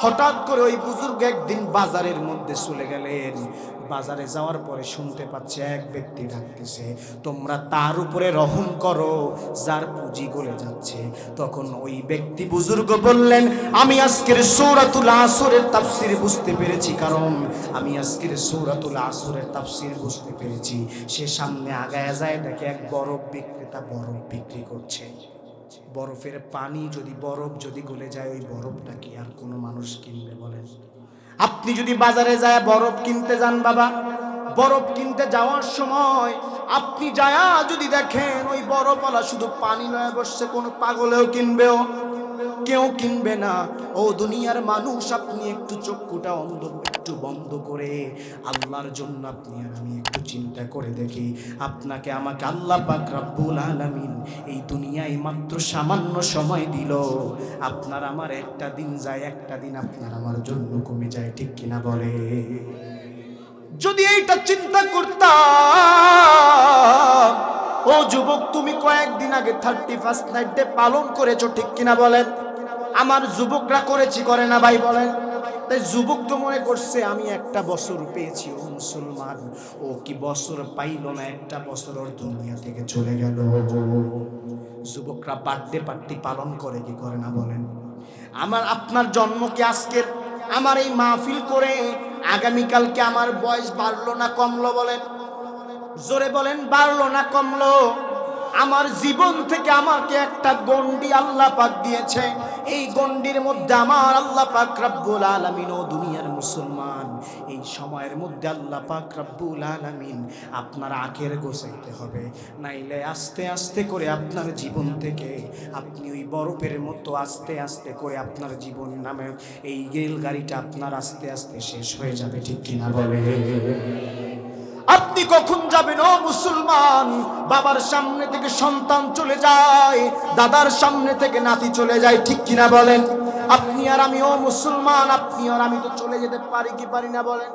[SPEAKER 1] হঠাৎ করে ওই বুজুর্গ একদিন বাজারের মধ্যে চলে গেলেন। বাজারে যাওয়ার পরে শুনতে পাচ্ছে এক ব্যক্তি ডাকতেছে, তোমরা তার উপরে রহম করো যার পুঁজি গলে যাচ্ছে। তখন ওই ব্যক্তি বুজুর্গ বললেন, আমি আজকের সূরাতুল আসরের তাফসীর বুঝতে পেরেছি, কারণ আমি আজকের সূরাতুল আসরের তাফসীর বুঝতে পেরেছি। সে সামনে আগায় যায়, দেখে এক বরফ বিক্রেতা বরফ বিক্রি করছে। বরফের পানি যদি বরফ যদি গলে যায়, ওই বরফটা কি আর কোনো মানুষ কিনবে বলেন? আপনি যদি বাজারে যায় বরফ কিনতে যান বাবা, বরফ কিনতে যাওয়ার সময় আপনি যায়া যদি দেখেন ওই বরফওয়ালা শুধু পানি লয়ে বসছে, কোনো পাগলেও কিনবেও? কেউ কিনবে না। ও দুনিয়ার মানুষ, আপনি একটু চক্ষুটা একটু বন্ধ করে আল্লাহর জন্য আপনি আর আমি একটু চিন্তা করে দেখি, আপনাকে আমাকে আল্লাহ পাক রব্বুল আলামিন এই দুনিয়ায় মাত্র সামান্য সময় দিল। আপনার আমার একটা দিন যায়, একটা দিন আপনার আমার জন্য কমে যায়, ঠিক কিনা বলে? যদি এইটা চিন্তা করতাম, ও যুবক, তুমি কয়েকদিন আগে 31st নাইট ডে পালন করেছো, ঠিক কিনা বলেন? আমার যুবকরা করেছি, করে না ভাই বলেন? তাই যুবক তো মনে করছে আমি একটা বছর পেয়েছি। ও মুসলমান, ও কি বছর পাইল না, একটা বছর ওর দুনিয়া থেকে চলে গেল। যুবকরা বার্থডে পার্টি পালন করে কি করে না বলেন? আমার আপনার জন্ম কি আজকের আমার এই মাহফিল করে আগামীকালকে আমার বয়স বাড়লো না কমলো বলেন? জোরে বলেন, বাড়লো না কমলো? আমার জীবন থেকে আমাকে একটা গন্ডি আল্লাহ পাক দিয়েছে। এই গন্ডির মধ্যে আমার আল্লাহ পাক রব্বুল আলামিন, ও দুনিয়ার মুসলমান, এই সময়ের মধ্যে আল্লাহ পাক রব্বুল আলামিন আপনার আখের গোছাইতে হবে, নাইলে আস্তে আস্তে করে আপনার জীবন থেকে আপনি ওই বরফের মতো আস্তে আস্তে করে আপনার জীবন নামে এই রেলগাড়িটা আপনার আস্তে আস্তে শেষ হয়ে যাবে, ঠিক কিনা বলে? আপনি কখন যাবেন ও মুসলমান? বাবার সামনে থেকে সন্তান চলে যায়, দাদার সামনে থেকে নাতি চলে যায়, ঠিক কিনা বলেন? আপনি আর আমি ও মুসলমান, আপনি আর আমি তো চলে যেতে পারি কি পারি না বলেন?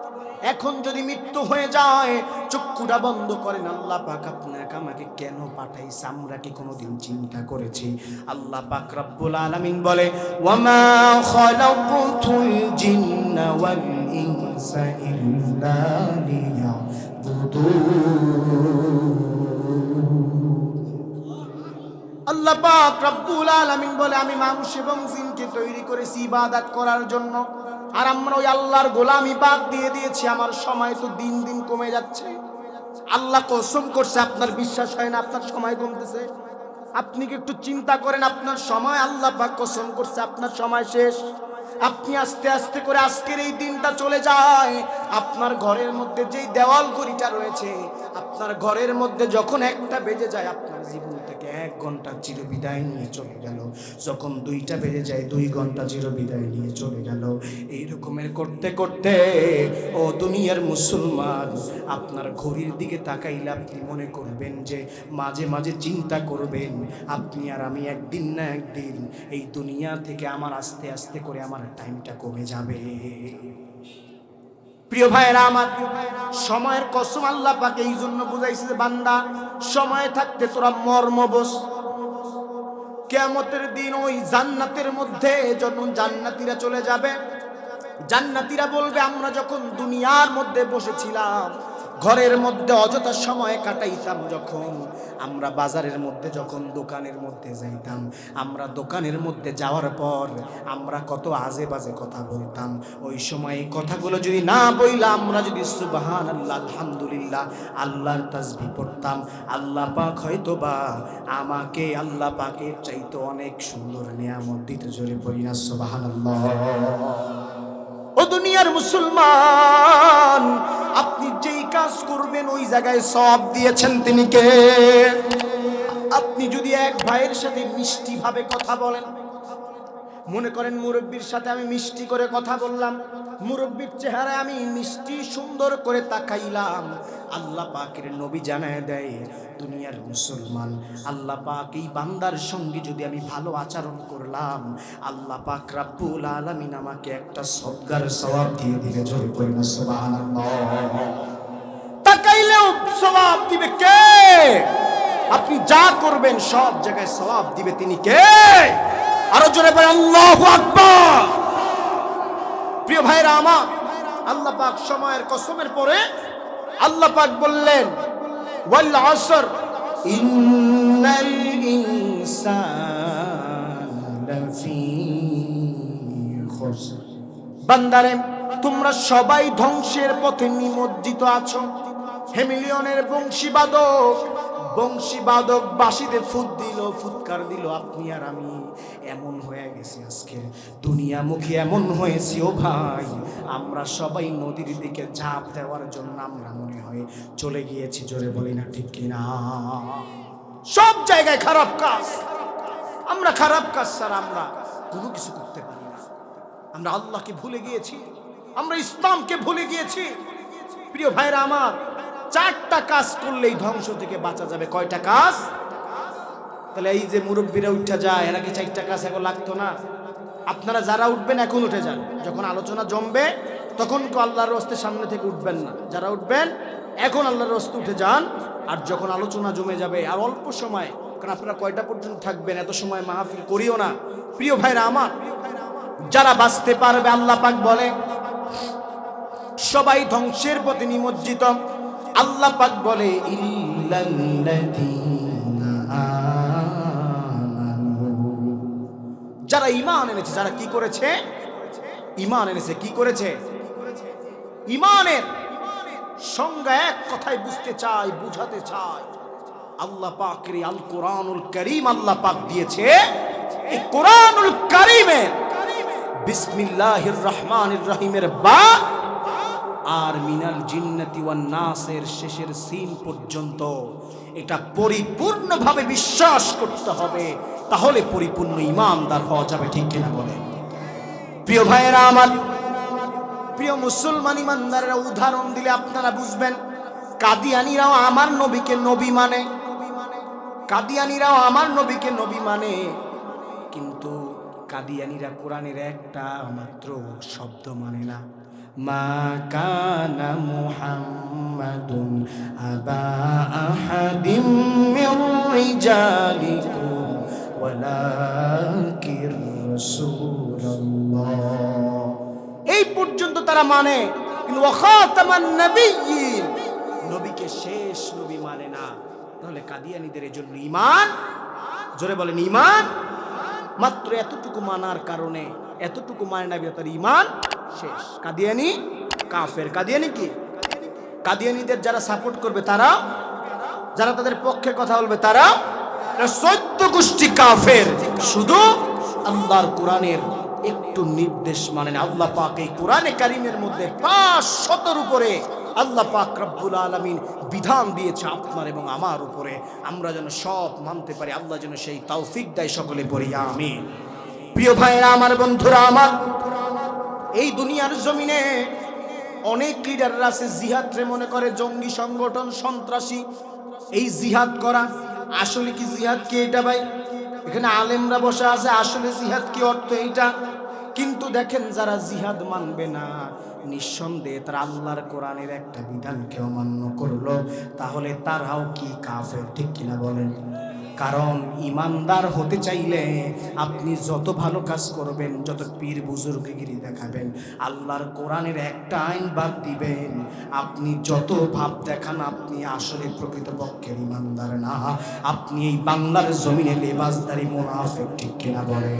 [SPEAKER 1] এখন যদি মৃত্যু হয়ে যায়, চক্ষুটা বন্ধ করেন, আল্লাহ পাক আপনাকে আমাকে কেন পাঠাইছে আমরা কি কোনোদিন চিন্তা করেছি? আল্লাহ পাক রব্বুল আলামিন বলে, ওয়ামা খালাকুতুল জিন্না ওয়াল ইনসা ইল্লা আল্লাহ পাক রব্বুল আলামিন বলে, আমি মানুষ এবং জিনকে তৈরি করেছি ইবাদত করার জন্য, আর আমরা ওই আল্লাহর গোলামি বাদ দিয়ে দিয়েছি। আমার সময় তো দিন দিন কমে যাচ্ছে। আল্লাহ কসম করছে, আপনার বিশ্বাস হয় না আপনার সময় কমতেছে? আপনি কি একটু চিন্তা করেন, আপনার সময় আল্লাহ পাক কসম করছে আপনার সময় শেষ। আপনি আস্তে আস্তে করে আজকের এই দিনটা চলে যায়। আপনার ঘরের মধ্যে যেই দেওয়াল ঘড়িটা রয়েছে, আপনার ঘরের মধ্যে যখন একটা বেজে যায়, আপনার জীবন থেকে 1 ঘন্টা চিরবিদায় নিয়ে চলে গেল। যখন 2টা বেজে যায়, 2 ঘন্টা চিরবিদায় নিয়ে চলে গেল। এই রকমের করতে করতে ও দুনিয়ার মুসলমান, আপনার ঘড়ির দিকে তাকাইলে আপনি মনে করবেন যে, মাঝে মাঝে চিন্তা করবেন, আপনি আর আমি একদিন না একদিন এই দুনিয়া থেকে আমার আস্তে আস্তে করে আমার টাইমটা কমে যাবে। প্রিয় ভাইরা আমার, সময়ের কসম আল্লাহ পাক এই জন্য বুঝাইছে যে, বান্দা সময় থাকতে তোরা মর্ম বোঝ। কিয়ামতের দিন ওই জান্নাতের মধ্যে যখন জান্নাতীরা চলে যাবে, জান্নাতীরা বলবে, আমরা যখন দুনিয়ার মধ্যে বসেছিলাম, ঘরের মধ্যে অযথা সময় কাটাইতাম, যখন আমরা বাজারের মধ্যে যখন দোকানের মধ্যে যাইতাম, আমরা দোকানের মধ্যে যাওয়ার পর আমরা কত আজে বাজে কথা বলতাম। ওই সময় এই কথাগুলো যদি না বইলা আমরা যদি সুবহানাল্লাহ আলহামদুলিল্লাহ আল্লাহর তাসবিহ পড়তাম, আল্লাহ পাক হয়তোবা আমাকে আল্লাহ পাকের চাইতে অনেক সুন্দর নিয়ামত দিতে। জোরে পড়ি না সুবহানাল্লাহ। ও দুনিয়ার মুসলমান, আপনি যেই কাজ করবেন ওই জায়গায় সওয়াব দিয়েছেন তিনি কে? আপনি যদি এক ভাইয়ের সাথে মিষ্টি ভাবে কথা বলেন, মনে করেন মুরব্বির সাথে আমি মিষ্টি করে কথা বললাম, মুরব্বির চেহারায় আমি মিষ্টি সুন্দর করে তাকাইলাম, আল্লাহ পাকের নবী জানায় দেয় দুনিয়ার মুসলমান, আল্লাহ পাক এই বান্দার সঙ্গে যদি আমি ভালো আচরণ করলাম, আল্লাহ পাক রব্বুল আলামিন আমাকে একটা সদকার সওয়াব দিয়ে দিবে। জোরে করি না সুবহানাল্লাহ। তাকাইলেও সওয়াব দিবে কে? আপনি যা করবেন সব জায়গায় সওয়াব দিবে তিনি কে? আরো জোরে বলেন আল্লাহু আকবার। প্রিয় ভাইরা আমার, আল্লাহ পাক সময়ের কসমের পরে আল্লাহ পাক বললেন ওয়াল আসর ইন্নাল ইনসানা লাফি খুসর। বান্দারে তোমরা সবাই ধ্বংসের পথে নিমজ্জিত আছো। হেমিলিয়নের বংশীবাদক বাঁশিতে ফুৎকার দিল, আপনি আর আমি এমন হয়ে গেছি, আজকে দুনিয়ামুখী এমন হয়েছি ও ভাই, আমরা সবাই নদীর দিকে ঝাঁপ দেওয়ার জন্য আমরা মনে হয় চলে গিয়েছি। জোরে বলি না ঠিক কিনা? সব জায়গায় খারাপ কাজ, আমরা খারাপ কাজ ছাড়া আমরা কোনো কিছু করতে পারি না। আমরা আল্লাহকে ভুলে গিয়েছি, আমরা ইসলামকে ভুলে গিয়েছি। প্রিয় ভাইরা আমার, 4টা কাজ করলেই ধ্বংস থেকে বাঁচা যাবে। কয়টা কাজ? তাহলে এই যে মুরব্বীরা উঠা যায়, এরা কি 4টা কাজ এখন লাগতো না? আপনারা যারা উঠবেন এখন উঠে যান, যখন আলোচনা জমবে তখন তো আল্লাহর রাস্তার সামনে থেকে উঠবেন না। যারা উঠবেন এখন আল্লাহর রাস্তায় উঠে যান, আর যখন আলোচনা জমে যাবে আর অল্প সময়, কারণ আপনারা কয়টা পর্যন্ত থাকবেন, এত সময় মাহফিল করিও না। প্রিয় ভাইরা আমার, যারা বাঁচতে পারবে, আল্লাহ পাক বলে সবাই ধ্বংসের পথে নিমজ্জিত। আল্লাহ পাক বলে ইল্লাল্লাযীনা আমানু, যারা ঈমান এনেছে, যারা কি করেছে? ঈমান এনেছে। কি করেছে? ঈমানের সংজ্ঞা এক কথায় বুঝতে চাই, বুঝাতে চাই। আল্লাহ পাকের আল কোরআনুল কারীম আল্লাহ পাক দিয়েছে। এই কোরআনুল কারীমে বিসমিল্লাহির রহমানির রহিমের বা আর মিনাল জিন্নাতি ওয়ান নাসের শেষের সিন পর্যন্ত এটা পরিপূর্ণভাবে বিশ্বাস করতে হবে, তাহলে পরিপূর্ণ ঈমানদার হওয়া যাবে। ঠিক কিনা বলেন? প্রিয় ভাইয়েরা আমার, প্রিয় মুসলমান ঈমানদারেরা, উদাহরণ দিলে আপনারা বুঝবেন। কাদিয়ানীরাও আমার নবীকে নবী মানে, কাদিয়ানীরাও আমার নবীকে নবী মানে, কিন্তু কাদিয়ানীরা কোরআনের একটা মাত্র শব্দ মানে না। মা কানা মুহাম্মাদুন আবা আহাদিম মির রিজালিকুম ওয়ালাকির রাসূলুল্লাহ, এই পর্যন্ত তারা মানে, কিন্তু ওয়া খাতামান নাবিয়্যিন, নবীকে শেষ নবী মানে না। তাহলে কাদিয়ানীদের জন্য ঈমান, জোরে বলেন ঈমান, মাত্র এতটুকু মানার কারণে, এতটুকু মানে না তার ঈমান শেষ। কাদিয়ানী কাফের। কাদিয়ানী কি? কাদিয়ানীদের যারা সাপোর্ট করবে তারা, যারা তাদের পক্ষে কথা বলবে তারা 14 গোষ্ঠী কাফের। শুধু আল্লাহর কোরআনের একটু নির্দেশ মানে না। আল্লাহ পাক এই কোরআনে কারীমের মধ্যে 500 উপরে আল্লাহ পাক রব্বুল আলামিন বিধান দিয়েছে আপনার এবং আমার উপরে, আমরা যেন সব মানতে পারি। আল্লাহ যেন সেই তৌফিক দেয়। সকলে পড়ি আমিন। প্রিয় ভাইরা আমার, বন্ধুরা আমার, এই দুনিয়ার জমিনে অনেক লিডাররা আছে জিহাদরে মনে করে জঙ্গি সংগঠন, সন্ত্রাসী। এই জিহাদ করা আসলে কি জিহাদ কি? এটা ভাই এখানে আলেমরা বসে আছে, আসলে জিহাদ কি অর্থ এইটা। কিন্তু দেখেন, যারা জিহাদ মানবে না, নিঃসন্দেহে তারা আল্লাহর কোরআনের একটা বিধানকে অমান্য করলো, তাহলে তারাও কি কাফের? ঠিক কিনা বলেন? কারণ ইমানদার হতে চাইলে আপনি যত ভালো কাজ করবেন, যত পীর বুজুর্গগিরি দেখাবেন, আল্লাহর কোরআনের একটা আইন বাদ দিবেন, আপনি যত ভাব দেখান, আপনি আসলে প্রকৃতপক্ষে ইমানদার না, আপনি এই বাংলার জমিনে লেবাসদারি মুনাফিক। ঠিক কিনা বলে?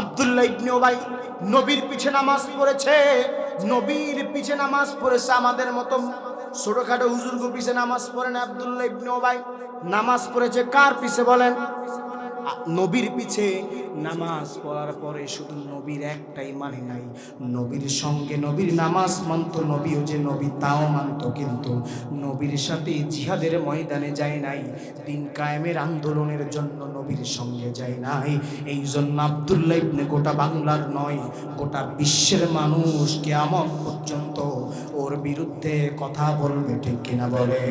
[SPEAKER 1] আব্দুল্লাহ ইবনে উবাই নবীর পিছে নামাজ পড়েছে, নবীর পিছে নামাজ পড়েছে। আমাদের মতো ছোটখাটো হুজুরকে পিছে নামাজ পড়ে না। আব্দুল্লাহ ইবনে উবাই নামাজ পড়েছে কার পিছে বলেন? নবীর পিছে নামাজ পড়ার পরে শুধু নবীর একটাই মানে নাই, নবীর সঙ্গে নবীর নামাজ মানত, নবীও যে নবী তাও মানত, কিন্তু নবীর সাথে জিহাদের ময়দানে যায় নাই, দিন কায়েমের আন্দোলনের জন্য নবীর সঙ্গে যায় নাই। এই জন্য আব্দুল্লাহ ইবনে গোটা বাংলার নয়, গোটা বিশ্বের মানুষ কিয়ামত পর্যন্ত ওর বিরুদ্ধে কথা বলবে, ঠিক কিনা বলে?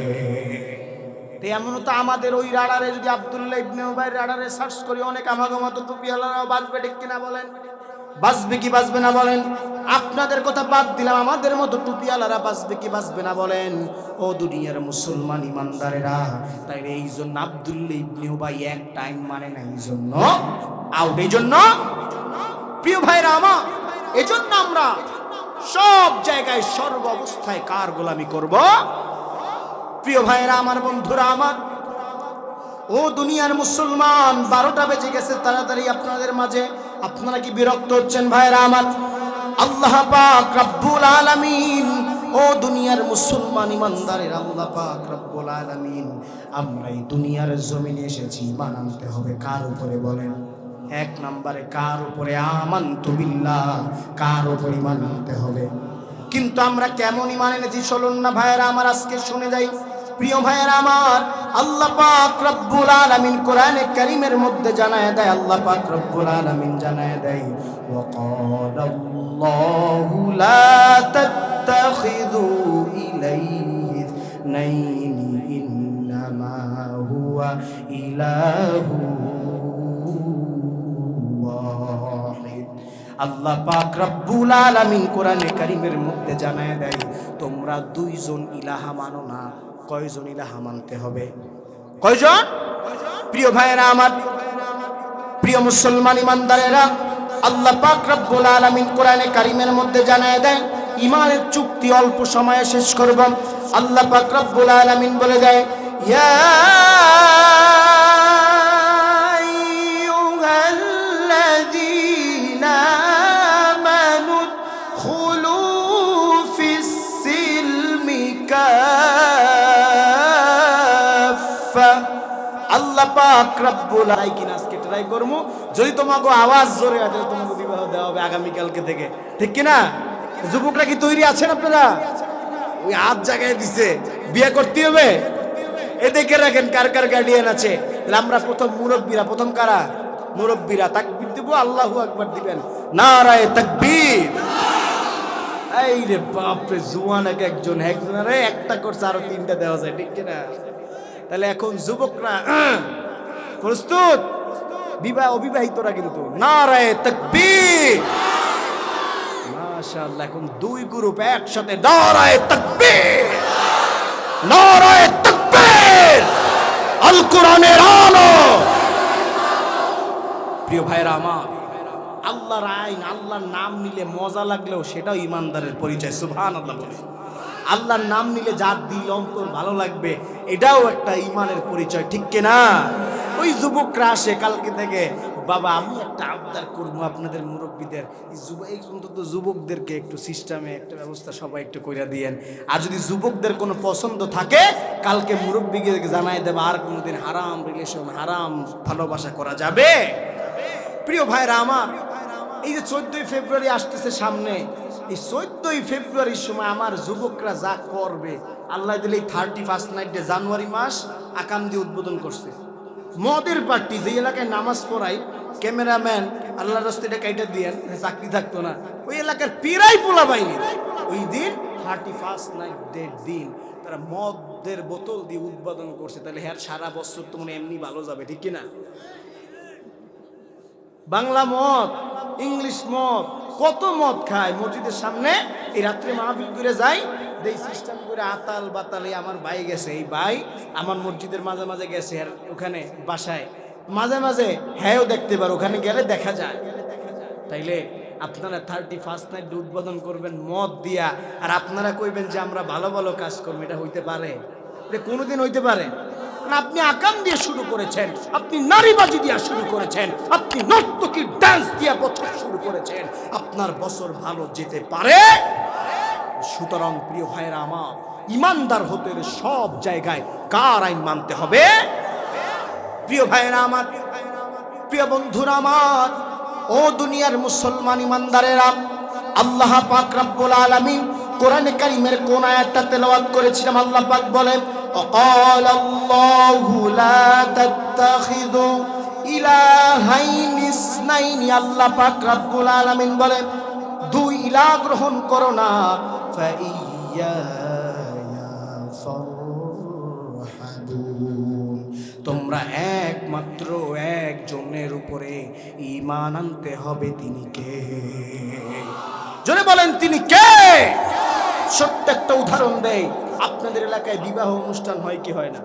[SPEAKER 1] এমনও তো আমাদের ওই রাডারে যদি আব্দুল্লাহ ইবনে উবাইর রাডারে সার্চ করি, অনেক আমাগমত টুপিওয়ালারাও বাঁচবে, ঠিক কিনা বলেন? বাঁচবে কি বাঁচবে না বলেন? আপনাদের কথা বাদ দিলাম, আমাদের মতো টুপিওয়ালারা বাঁচবে কি বাঁচবে না বলেন? ও দুনিয়ার মুসলমান ইমানদারেরা, তাই এই জন্য আব্দুল্লাহ ইবনে উবাই এক টাইম মানে না, এই জন্য আউট। এই জন্য প্রিয় ভাইরা আমার, এই জন্য আমরা সব জায়গায় সর্ব অবস্থায় কার গোলামি করব? প্রিয় ভাইরা আমার, বন্ধুরা আমার, ও দুনিয়ার মুসলমান, 12টা বেজে গেছে, তাড়াতাড়ি আপনাদের মাঝে। আপনারা কি বিরক্ত হচ্ছেন ভাইরা আমার? আল্লাহ পাক রব্বুল আলামিন, ও দুনিয়ার মুসলমান ইমানদারের, আল্লাহ পাক রব্বুল আলামিন, আমরা এই দুনিয়ার জমিনে এসেছি, ঈমান আনতে হবে কার উপরে বলেন? এক নম্বরে কার উপরে? আমানতু বিল্লাহ, কার উপরে ঈমান আনতে হবে। কিন্তু আমরা কেমন ঈমান এনেছি চলুন না ভাইরা আমার আজকে শুনে যাই। প্রিয় ভাইরা আমার, আল্লাহ পাক রব্বুল আলামিন কোরআনে কারীমের মধ্যে জানায় দেয়, আল্লাহ পাক রব্বুল আলামিন জানায় দেয়, ওয়াকালাল্লাহু লা তাত্তাখিযু ইলাইহি ইসনাইনি ইন্নামা হুয়া ইলাহু ওয়াহিদ। আল্লাহ পাক রব্বুল আলামিন কোরআনে কারীমের মধ্যে জানায় দেয়, তোমরা দুইজন ইলাহা মানো না। কয়জন ইলাহা মানতে হবে? কয়জন? প্রিয় ভাইয়েরা আমার, প্রিয় মুসলমান ইমানদারেরা, আল্লাহ পাক রব্বুল আলামিন কোরআনে কারীমের মধ্যে জানায় দেয়, ঈমানের চুক্তি অল্প সময়ে শেষ করব। আল্লাহ পাক রব্বুল আলামিন বলে দেয়, ইয়া আইয়ুহাল্লাযীনা আমানু খুলু ফিস সিলমি কাফা। আল্লাহ পাক রব্বুল আলামিন আজকে ট্রাই করমু, যদি তোমাকে আওয়াজ জোরে আছে তোমাকে বিবাহ দেওয়া হবে আগামী কালকে থেকে, ঠিক কি না? যুবকরা কি তৈরি আছেন আপনারা? ওই হাত জায়গায় দিছে, বিয়ে করতে হবে। এ দেখে রাখেন কার কার গার্ডিয়ান আছে। তাহলে আমরা প্রথম মুরব্বীরা, প্রথম কারা? মুরব্বীরা তাকবীর দিব, আল্লাহু আকবার দিবেন, নারায়ে তাকবীর। এই রে বাপ রে, জুয়ান একজন আরে একটা করছে, আরো 3টা দেওয়া যায়, ঠিক কি না? তাহলে এখন যুবকরা প্রস্তুত? বিবাহ অবিবাহিতরা কিন্তু নারায়ে তাকবীর, মাশাআল্লাহ। এখন 2 গ্রুপ একসাথে নারায়ে তাকবীর, নারায়ে তাকবীর, আল কোরআনের আলো। প্রিয় ভাইরা আমার, আল্লাহর আইন, আল্লাহর নাম নিলে মজা লাগলেও সেটাও ইমানদারের পরিচয়। সুবহানাল্লাহ বলে। আল্লাহর নাম নিলে যার দিল অন্তর ভালো লাগবে, এটাও একটা ইমানের পরিচয়, ঠিক কিনা? ওই যুবকরা আসে কালকে থেকে, বাবা আমি একটা আবদার করবো আপনাদের মুরব্বীদের, এই অন্তত যুবকদেরকে একটু সিস্টেমে একটা ব্যবস্থা সবাই একটু কইরা দিয়েন। আর যদি যুবকদের কোনো পছন্দ থাকে, কালকে মুরব্বীদেরকে জানাই দেবে, আর কোনোদিন হারাম রিলেশন, হারাম ভালোবাসা করা যাবে। প্রিয় ভাইরা আমার, এই যে 14ই ফেব্রুয়ারি আসতেছে সামনে, এই 14ই ফেব্রুয়ারির সময় আমার যুবকরা যা করবে, আল্লাহ দিলে 31 নাইট ডে জানুয়ারি মাস আকাম দিয়ে উদ্বোধন করছে। মদের পার্টি, যে এলাকায় নামাজ পড়াই, ক্যামেরাম্যান আল্লাহ রাস্তাটা কাইটা দিয়েন, চাকরি থাকতো না, ওই এলাকার পিরাই পোলা বাইনি ওই দিন 31 নাইট ডের দিন তারা মদের বোতল দিয়ে উদ্বোধন করছে। তাহলে হ্যাঁ, সারা বছর তো মনে এমনি ভালো যাবে, ঠিক কিনা? বাংলা মদ, ইংলিশ মদ, কত মদ খায় মসজিদের সামনে। এই রাত্রে মাহফিল করে যাই, এই সিস্টেম করে আতাল বাতালে আমার ভাই গেছে, এই ভাই আমার মসজিদের মাঝে মাঝে গেছে, আর ওখানে বাসায় মাঝে মাঝে হ্যাঁও দেখতে পারো, ওখানে গেলে দেখা যায়। তাইলে আপনারা 31 নাইট উদ্বোধন করবেন মদ দিয়া, আর আপনারা কইবেন যে আমরা ভালো ভালো কাজ করবো। এটা হইতে পারে? এটা কোনোদিন হইতে পারে না। আপনি আকাম দিয়ে শুরু করেছেন, আপনি নারীবাজি দিয়া শুরু করেছেন, আপনি নর্তকী ডান্স দিয়া বছর শুরু করেছেন, আপনার বছর ভালো যেতে পারে। সুতরাং প্রিয় ভাইরা আমার, ইমানদার হতে হলে সব জায়গায় কার আইন মানতে হবে? প্রিয় ভাইরা আমার, প্রিয় বন্ধুরা আমার, ও দুনিয়ার মুসলমান ইমানদারেরা, আল্লাহ পাক রব্বুল আলামিন কোরআনে কারীমের কোন আয়াতটা তেলাওয়াত করেছিলাম? আল্লাহ পাক বলেন, ওয়াকাল আল্লাহু লা তাত্তাখিযু ইলাহাইনি ইসনাইনি। আল্লাহ পাক রব্বুল আলামিন বলেন, দুই ইলাহ গ্রহণ করো না। ফাইয়্যায়া ফারহাবুন, তোমরা একমাত্র একজনের উপরে ঈমান আনতে হবে। তিনি কে? জোরে বলেন, তিনি কে? সত্য একটা উদাহরণ দেই। আপনাদের এলাকায় বিবাহ অনুষ্ঠান হয় কি হয় না?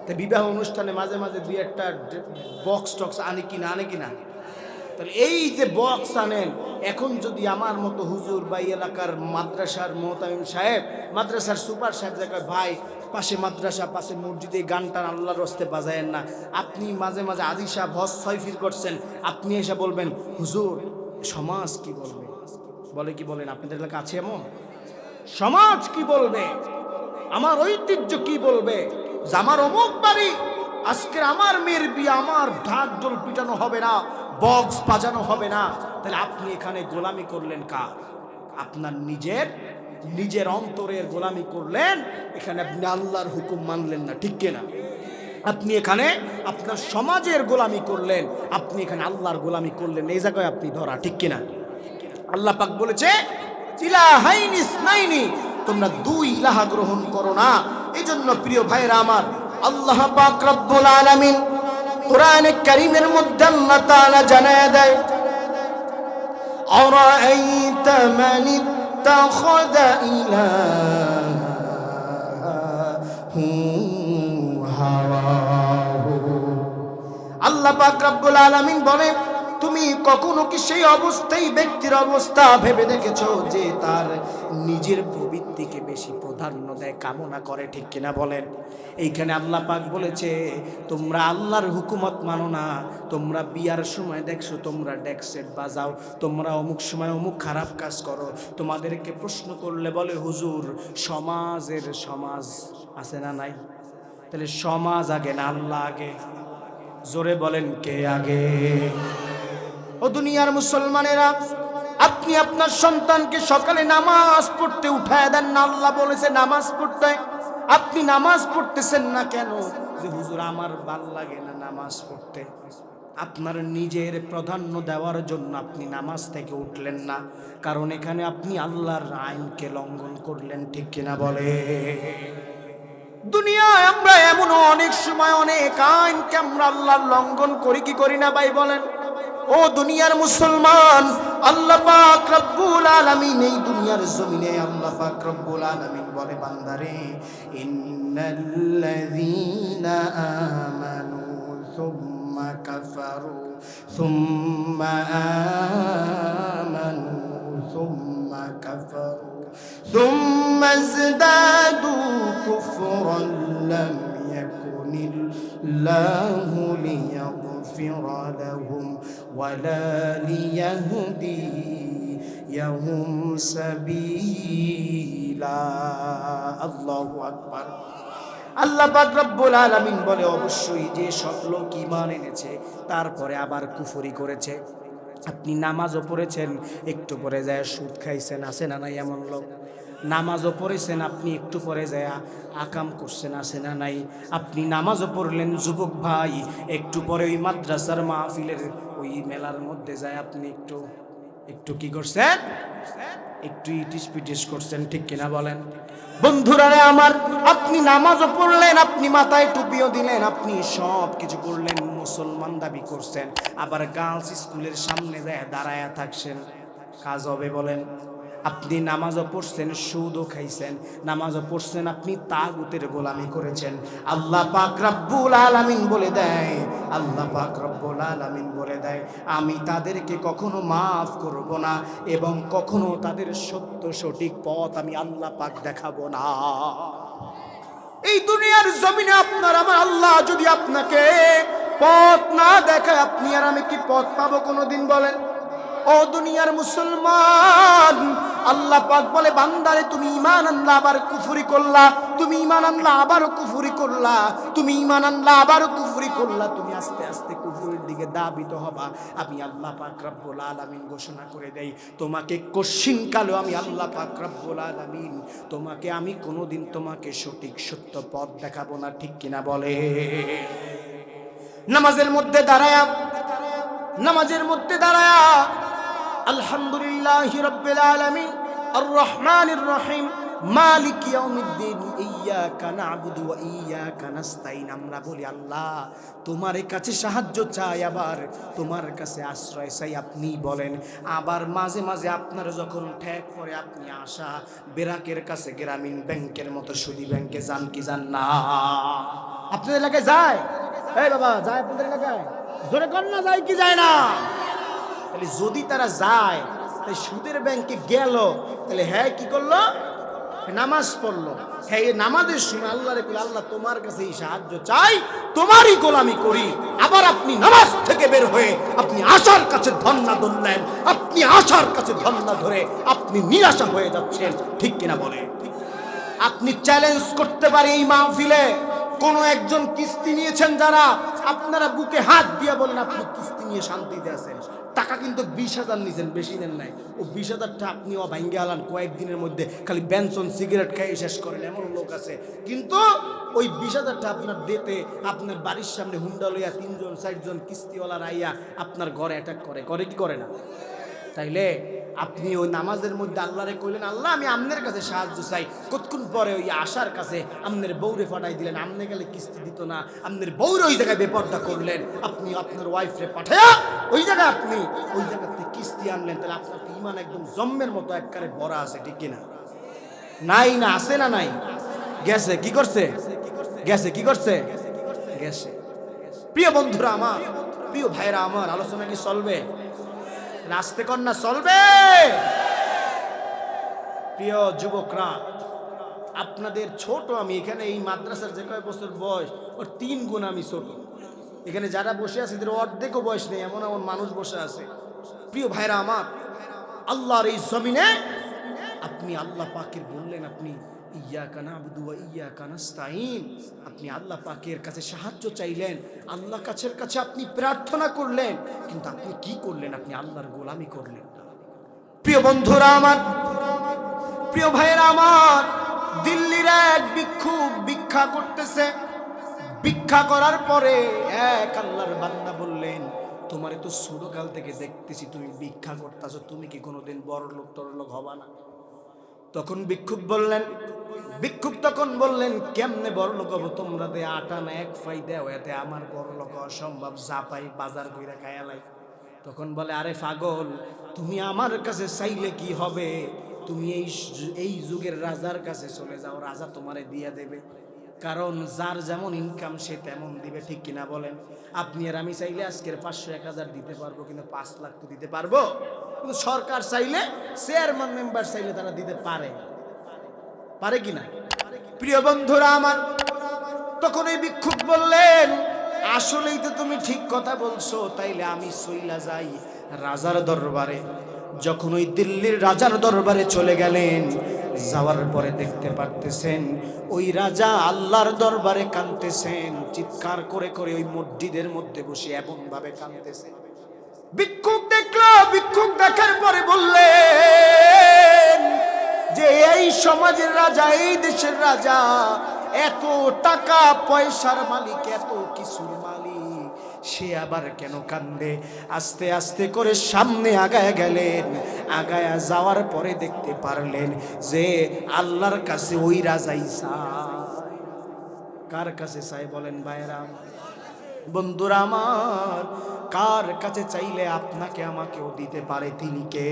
[SPEAKER 1] তা বিবাহ অনুষ্ঠানে মাঝে মাঝে দুই একটা বক্স টক্স আনে কিনা? তাহলে এই যে বক্স আনেন, এখন যদি আমার মতো হুজুর বা এলাকার মাদ্রাসার মোহতামিম সাহেব, মাদ্রাসার সুপার সাহেব জায়গায়, ভাই পাশে মাদ্রাসা, পাশে মসজিদে গান টান আল্লাহর রাস্তে বাজায়েন না। আপনি মাঝে মাঝে আজি সাহেব হজ 6 ফির করছেন, আপনি এসে বলবেন, হুজুর সমাজ কি বলবে? বলে কি বলেন? আপনাদের এলাকা আছে এমন? সমাজ কি বলবে? আমার ঐতিহ্য কি বলবে? যে আমার অমুক বাড়ি, আজকে আমার মেয়ের বিয়ে, আমার ঢাক ঢোল পিটানো হবে না, বক্স বাজানো হবে না। তাহলে আপনি এখানে গোলামি করলেন কার? আপনার নিজের অন্তরের গোলামি করলেন। এখানে আপনি আল্লাহর হুকুম মানলেন না, ঠিক কিনা? আপনি এখানে আপনার সমাজের গোলামি করলেন, আপনি এখানে আল্লাহর গোলামি করলেন। এই জায়গায় আপনি ধরা, ঠিক কিনা? আল্লাহ পাক বলেছে, ইলাহাইনি ইসনাইনি, তোমরা দুই ইলাহ গ্রহণ করো না। এই জন্য প্রিয় ভাইরা আমার, আল্লাহ পাক রব্বুল আলামিন কোরআনে কারীমের মধ্যে আল্লাহ তাআলা জানায় দেয়, আরাআইতা মান ইত্তাখাযা ইলাহু হাওয়াহু। আল্লাহ পাক রব্বুল আলামিন বলে, তুমি কখনো কি সেই অবস্থায় ব্যক্তির অবস্থা ভেবে দেখেছো যে তার নিজের প্রবৃত্তিকে বেশি প্রাধান্য দেয়, কামনা করে, ঠিক কিনা বলেন? এইখানে আল্লাহ পাক বলেছে, তোমরা আল্লাহর হুকুমত মানো না। তোমরা বিয়ার সময় দেখছো তোমরা ডেক সেট বাজাও, তোমরা অমুক সময় অমুক খারাপ কাজ করো। তোমাদেরকে প্রশ্ন করলে বলে, হুজুর সমাজের সমাজ আছে না নাই? তাহলে সমাজ আগে না আল্লাহ আগে? জোরে বলেন, কে আগে? ও দুনিয়ার মুসলমানেরা, আপনি আপনার সন্তানকে সকালে নামাজ পড়তে উঠায় দেন না। আল্লাহ বলেছে নামাজ পড়তে, আপনি নামাজ পড়তেছেন না কেন? যে হুজুর আমার ভাল লাগে না নামাজ পড়তে। আপনার নিজের প্রাধান্য দেওয়ার জন্য আপনি নামাজ থেকে উঠলেন না, কারণ এখানে আপনি আল্লাহর আইনকে লঙ্ঘন করলেন, ঠিক কিনা বলে? দুনিয়ায় আমরা এমন অনেক সময় অনেক আইনকে আমরা আল্লাহর লঙ্ঘন করি কি করি না ভাই বলেন? ও দুনিয়ার মুসলমান, আল্লাহ পাক রব্বুল আলামিন এই দুনিয়ার জমিনে আল্লাহ পাক রব্বুল আলামিন বলে, বান্দারে, ইন্নাল্লাযীনা আমানু সুম্মা কাফারু সুম্মা আমানু সুম্মা কাফারু সুম্মা ইজদাদু কুফরান লাম ইয়াকুনিল্লাহু লিয়াগফিরা লাহুম ওয়ালা লিয়াহদিয়াহুম সাবিলা। আল্লাহু আকবার। আল্লাহ পাক রব্বুল আলামিন বলে, অবশ্যই যে সব লোক ঈমান এনেছে তারপরে আবার কুফরি করেছে। আপনি নামাজও পড়েছেন, একটু পরে যায় সুদ খাইছেন, আছে না নাই এমন লোক? নামাজও পড়েছেন, আপনি একটু পরে যায় আকাম করছেন, আছে না নাই? আপনি নামাজও পড়লেন যুবক ভাই, একটু পরে ওই মাদ্রাসার মাহফিলের ওই মেলার মধ্যে যায় আপনি একটু কি করছেন? একটু ইটিস পিটিস করছেন, ঠিক কিনা বলেন? বন্ধুরা আমার, আপনি নামাজও পড়লেন, আপনি মাথায় টুপিও দিলেন, আপনি সব কিছু করলেন, মুসলমান দাবি করছেন, আবার গার্লস স্কুলের সামনে যায় দাঁড়ায়া থাকছেন, কাজ হবে বলেন? আপনি নামাজও পড়ছেন, সুদও খাইছেন, নামাজও পড়ছেন, আপনি তাগুতের গোলামি করেছেন। আল্লাহ পাক রব্বুল আলামিন বলে দেয়, আল্লাহ পাক রব্বুল আলামিন বলে দেয়, আমি তাদেরকে কখনো মাফ করব না এবং কখনো তাদের সত্য সঠিক পথ আমি আল্লাহ পাক দেখাবো না। এই দুনিয়ার জমিনে আপনার আমার আল্লাহ যদি আপনাকে পথ না দেখায়, আপনি আর আমি কি পথ পাবো কোনোদিন বলেন? ও দুনিয়ার মুসলমান, আল্লাহ পাক বলে, বান্দারে তুমি ঈমান আনলা আবার কুফরি করলা, তুমি ঈমান আনলা আবারও কুফরি করলা, তুমি ঈমান আনলা আবারও কুফরি করলা, তুমি আস্তে আস্তে কুফরির দিকে দিকে ধাবিত হবা, আমি আল্লাহ পাক রব্বুল আলামিন ঘোষণা করে দেই, তোমাকে কশিনকালেও আমি আল্লাহ পাক রব্বুল আলামিন তোমাকে আমি কোনোদিন তোমাকে সঠিক সত্য পথ দেখাবো না। ঠিক কিনা বলে? নামাজের মধ্যে দাঁড়ায়া আলহামদুলিল্লাহি রাব্বিল আলামিন আর রহমানির রহিম মালিক ইয়াউমিদ্দিন ইয়্যাকা না'বুদু ওয়া ইয়্যাকা নাস্তাইন। আমরা বলি আল্লাহ তোমার কাছে সাহায্য চাই, আবার তোমার কাছে আশ্রয় চাই। আপনি বলেন, আবার মাঝে মাঝে আপনার যখন ঠেক পড়ে আপনি আশা বেরাকের কাছে গ্রামীণ ব্যাংকের মতো সুদী ব্যাংকে যান কি যান না? আপনাদের এলাকায় যায়? এই বাবা যায় আপনাদের এলাকায়? জোরে কর না, যায় কি যায় না? তাহলে যদি তারা যায়, তাই সুদের ব্যাংকে গেল, তাহলে হ্যাঁ কি করলো? নামাজ পড়লো। হ্যাঁ, এই নামাজের সময় আল্লাহরে কইল, আল্লাহ তোমার কাছে এই সাহায্য চাই, তোমারই গোলামি করি। আবার আপনি নামাজ থেকে বের হয়ে আপনি আশার কাছে ধন্না ধরলেন, আপনি আশার কাছে ধন্না ধরে আপনি নিরাশা হয়ে যাচ্ছেন। ঠিক কিনা বলে? আপনি চ্যালেঞ্জ করতে পারে এই মাহফিলে কোন একজন কিস্তি নিয়েছেন যারা, আপনারা বুকে হাত দিয়ে বলেন আপনি কিস্তি নিয়ে শান্তিতে আছেন। টাকা কিন্তু 20,000 নিয়েছেন, বেশি নেন নাই। ও 20,000টা আপনিও ভাঙ্গে আলান কয়েকদিনের মধ্যে, খালি বেনসন সিগারেট খেয়ে শেষ করেন, এমন লোক আছে। কিন্তু ওই 20,000টা আপনার দিতে আপনার বাড়ির সামনে হুন্ডা লইয়া 3জন 4জন কিস্তিওয়ালা রাইয়া আপনার ঘরে অ্যাটাক করে কি করে না? তাইলে আপনি ওই নামাজের মধ্যে আল্লাহরে কইলেন, আল্লাহ আমি আমনের কাছে সাহায্য চাই। কতক্ষণ পরে ওই আশার কাছে আমনের বউরে পাঠাই দিলেন, আমনে গেলে কিস্তি দিত না, আমনের বউরে ওই জায়গায় বেপর্দা করলেন। আপনি আপনার ওয়াইফরে পাঠায়া ওই জায়গায় আপনি ওই জায়গাতে কিস্তি আনলেন। তাহলে আপনার ঈমান একদম জম্মের মতো একবারে ভরা আছে। ঠিক কিনা? নাই না? আছে না নাই? গেছে কি করছে? গেছে কি করছে? গেছে। প্রিয় বন্ধুরা আমার, প্রিয় ভাইরা আমার, আলোচনা কি চলবে? নাচতে কন্যা চলবে? প্রিয় যুবকরা, আপনাদের ছোট আমি, এখানে এই মাদ্রাসার যে কয় বছর বয়স ওর 3 গুণ আমি ছোট। এখানে যারা বসে আছে এদের অর্ধেকও বয়স নেই, এমন এমন মানুষ বসে আছে। প্রিয় ভাইরা আমার, আল্লাহর এই জমিনে আপনি আল্লাহ পাকের বললেন, আপনি ইয়্যাকা না'বুদু ওয়া ইয়্যাকা নাস্তাইন, আপনি আল্লাহ পাকের কাছে সাহায্য চাইলেন, আল্লাহ কাছে আপনি প্রার্থনা করলেন, কিন্তু আপনি কি করলেন? আপনি আল্লাহর গোলামি করলেন। প্রিয় বন্ধুরা আমার, প্রিয় ভাইয়েরা আমার, দিল্লির এক ভিক্ষুক ভিক্ষা করতেছে। ভিক্ষা করার পরে এক আল্লাহর বান্দা বললেন, তোমারে তো ছোটকাল থেকে দেখতেছি তুমি ভিক্ষা করতেছো, তুমি কি কোনোদিন বড় লোক টরলোক হবা না? তখন ভিক্ষুক তখন বললেন, কেমনে বড় লোক হবো? তোমরা দে আটা না 1 ফাই দেও, এতে আমার বড় লোক অসম্ভব, যা পাই বাজার কইরা খায়ালাই। তখন বলে, আরে পাগল, তুমি আমার কাছে চাইলে কি হবে? তুমি এই যুগের রাজার কাছে চলে যাও, রাজা তোমারে দিয়ে দেবে। কারণ যার যেমন ইনকাম সে তেমন দিবে। ঠিক কিনা বলেন? আপনি আর আমি চাইলে আজকের 500-1000 দিতে পারবো, কিন্তু 5 লাখ তো দিতে পারবো? কিন্তু সরকার চাইলে, চেয়ারম্যান মেম্বার চাইলে তারা দিতে পারে কিনা? প্রিয় বন্ধুরা আমার, তখন এই ভিক্ষুক বললেন, আসলেই তো তুমি ঠিক কথা বলছো, তাইলে আমি চইলা যাই রাজার দরবারে। যখন ওই দিল্লির রাজার দরবারে চলে গেলেন, যাওয়ার পরে দেখতে পারতেছেন ওই রাজা আল্লাহর দরবারে কাঁদতেছেন, চিৎকার করে করে ওই মসজিদের মধ্যে বসে এমন ভাবে কাঁদতেছে। ভিক্ষুক দেখলো, ভিক্ষুক দেখার পরে বললেন যে এই সমাজের রাজা, এই দেশের রাজা, এত টাকা পয়সার মালিক, এত কিছুর মালিক, সে আবার কেন কান্দে? আস্তে আস্তে করে সামনে আগায় গেলেন। আগায়া যাওয়ার পরে দেখতে পারলেন যে আল্লাহর কাছে ওই রাজাই চায়। কার কাছে চাই বলেন ভাইরা, বন্ধুরা আমার? কার কাছে চাইলে আপনাকে আমাকেও দিতে পারে? তিনি কে?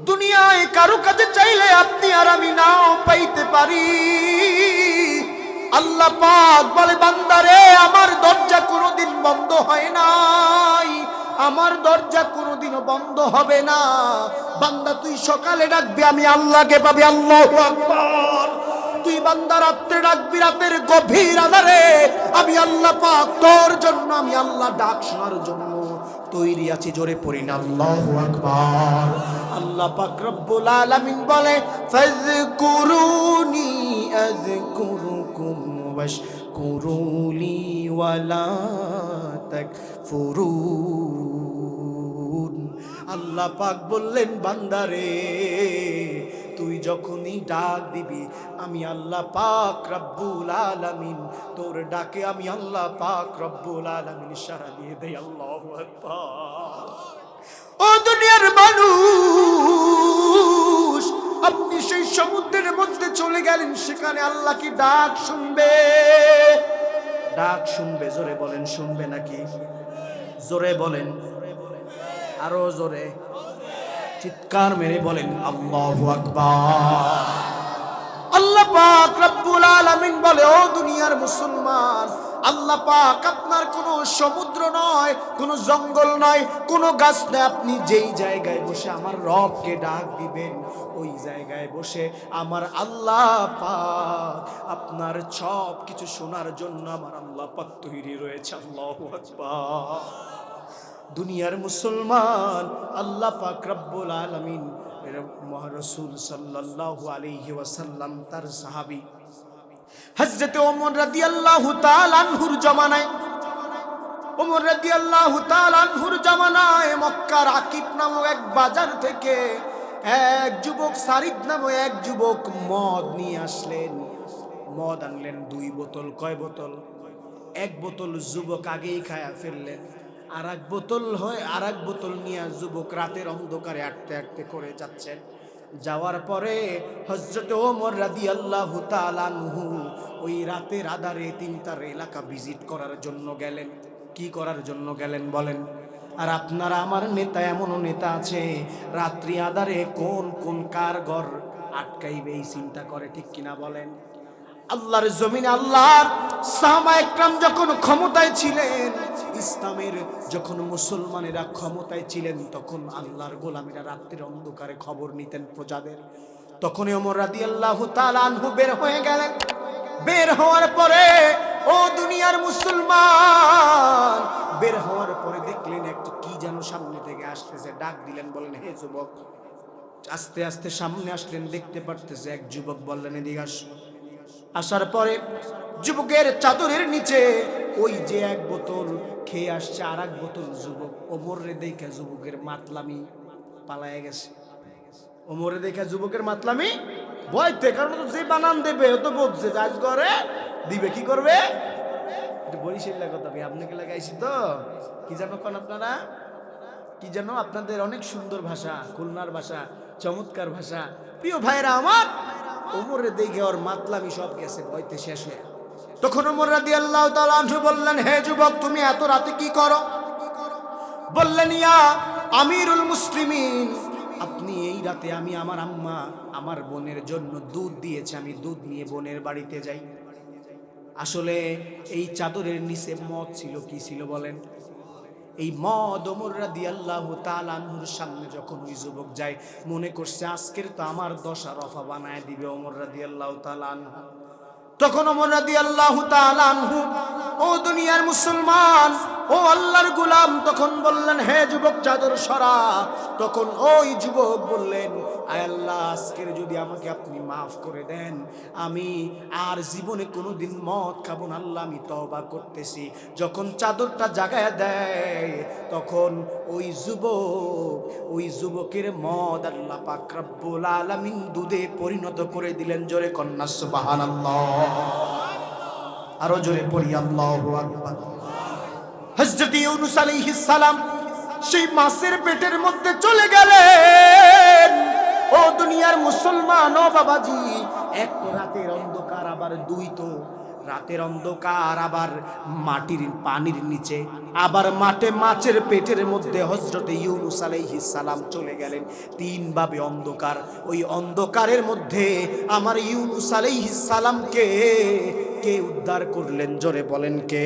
[SPEAKER 1] দুনিয়ায় কারো কাছে চাইলে আপনি আর আমি নাও পাইতে পারি। আল্লাহ পাক বলে, বান্দারে, আমার দরজা কোনোদিন বন্ধ হয় নাই, আমার দরজা কোনোদিনও বন্ধ হবে না। বান্দা তুই সকালে ডাকবি, আমি আল্লাহকে পাবি, আল্লাহু আকবার। তুই বান্দা রাত্রে ডাকবি, রাতের গভীর আঁধারে আমি আল্লাহ পাক তোর জন্য, আমি আল্লাহ ডাক শোনার জন্য তৈরি আছি। জোরে পড়ি না আল্লাহু আকবার। আল্লাহ পাক রব্বুল আলামিন বলে, ফাযকুরুনি আযকুরুকুম কুরুলি ওয়ালা তাকফুরুন। আল্লাহ পাক বললেন, বান্দারে তুই যখনই ডাক দিবি আমি আল্লাহ পাক রব্বুল আলামিন তোর ডাকে আমি আল্লাহ পাক রব্বুল আলামিন ইশারা দিয়ে দেই। আল্লাহু আকবার। ও দুনিয়ার মানুষ, আপনি সেই সমুদ্রের মধ্যে চলে গেলেন, সেখানে আল্লাহ কি ডাক শুনবে? ডাক শুনবে? জোরে বলেন, শুনবে নাকি? জোরে বলেন, আরো জোরে চিৎকার মেরে বলেন আল্লাহু আকবার। আল্লাহ পাক রব্বুল আলামিন বলে, ও দুনিয়ার মুসলমান, আল্লাহ পাক আপনার কোনো সমুদ্র নয়, কোনো জঙ্গল নয়, কোনো গাছ নয়। আপনি যেই জায়গায় বসে আমার রবকে ডাক দিবেন, ওই জায়গায় বসে আমার আল্লাহ পাক আপনার সব কিছু শোনার জন্য আমার আল্লাহ পাক তৈরি রয়েছে। আল্লাহু আকবার। দুনিয়ার মুসলমান, আল্লাহ পাক রব্বুল আলামিন রাসূল সাল্লাল্লাহু আলাইহি ওয়াসাল্লাম তার সাহাবী হযরত ওমর রাদিয়াল্লাহু তাআলা আনহুর জামানায়, ওমর রাদিয়াল্লাহু তাআলা আনহুর জামানায় মক্কার আকিব নামক এক বাজার থেকে এক যুবক, সারিদ নামক এক যুবক মদ নিয়ে আসলেন। মদ আনলেন 2 বোতল। কয় বোতল? 1 বোতল যুবক আগেই খায়া ফেললেন। আর এক বোতল নিয়ে যুবক রাতের অন্ধকারে হাঁটতে হাঁটতে করে যাচ্ছেন। যাওয়ার পরে হযরত ওমর রাদিয়াল্লাহু তাআলা আনহু ওই রাতের আধারে 3টার এলাকা ভিজিট করার জন্য গেলেন। কি করার জন্য গেলেন বলেন? আর আপনারা, আমার নেতা, এমনও নেতা আছে রাত্রি আধারে কোন কোন কার ঘর আটকাইবে এই চিন্তা করে, ঠিক কিনা বলেন? আল্লাহর জমিনে আল্লাহর সাহাবা একরাম যখন ক্ষমতায় ছিলেন, ইসলামের যখন মুসলমানেরা ক্ষমতায় ছিলেন, তখন আল্লাহর গোলামীরা রাত্রির অন্ধকারে খবর নিতেন প্রজাদের। তখন ওমর রাদিয়াল্লাহু তাআলা আনহু বের হয়ে গেলেন। বের হওয়ার পরে, ও দুনিয়ার মুসলমান, বের হওয়ার পরে দেখলেন একটা কি যেন সামনে থেকে আসতেছে। ডাক দিলেন, বলেন হে যুবক। আস্তে আস্তে সামনে আসলেন, দেখতে পারতেছে এক যুবক। বললেন এদিকে আস। আসার পরে যুবকের চাদরের নিচে ওই যে 1 বোতল খেয়ে আসছে আর 1 বোতল যুবক। ওমরে দেখে যুবকের মাতলামি পালায় গেছে। ওমরে দেখে যুবকের মাতলামি ভয়তে, কারণ যে বানান দেবে ও তো বলছে আজ করে দিবে, কি করবে? বরিশালের কথা ভাই, আপনাকে লাগাইছি তো। কি জানো কোন আপনারা? কি জানো? আপনাদের অনেক সুন্দর ভাষা, খুলনার ভাষা, চমৎকার ভাষা। প্রিয় ভাইরা আমার, ওমরে দেখে ওর মাতলামি সব গেছে, ভয়তে শেষ হয়ে। তখন ওমর রাদিয়াল্লাহু তাআলা আনহু বললেন, হে যুবক, তুমি এত রাতে কি করো? বললেন, ইয়া আমিরুল মুসলিমিন, আপনি এই রাতে, আমি আমার আম্মা আমার বোনের জন্য দুধ দিয়েছে, আমি দুধ নিয়ে বোনের বাড়িতে যাই। আসলে এই চাদরের নিচে মদ ছিল। কি ছিল বলেন? এই মদ ওমর রাদিয়াল্লাহু তাআলা আনহুর সামনে যখন ওই যুবক যায়, মনে করছে আজকের তো আমার দশা রফা বানায় দিবে ওমর রাদিয়াল্লাহু তাআলা আনহু। তখন ওমর রাদিয়াল্লাহু তাআলা আনহু, ও দুনিয়ার মুসলমান, ও আল্লাহর গোলাম, তখন বললেন, হে যুবক, চাদর সরা। তখন ওই যুবক বললেন, আয় আল্লাহ, আজকের যদি আমাকে আপনি মাফ করে দেন, আমি আর জীবনে কোনোদিন মদ খাবো না। আল্লাহ, আমি তওবা করতেছি। যখন চাদরটা জাগায় দেয়, তখন ওই যুবকের মদ আল্লাহ পাক রব্বুল আলামিন দুধে পরিণত করে দিলেন। জোরে কন্যা সুবহানাল্লাহ। আরো জোরে পড়ি আল্লাহু আকবার। হযরত ইউনূস আলাইহিস সালাম সেই মাছের পেটের মধ্যে চলে গেলেন। ও দুনিয়ার মুসলমান, ও বাবাজি, এক তো রাতের অন্ধকার, আবার 2 তো রাতের অন্ধকার, আবার মাটির পানির নিচে, আবার মাছের পেটের মধ্যে হযরত ইউনূস আলাইহিস সালাম চলে গেলেন। 3 ভাবে অন্ধকার। ওই অন্ধকারের মধ্যে আমার ইউনূস আলাইহিস সালামকে কে উদ্ধার করলেন? জোরে বলেন কে?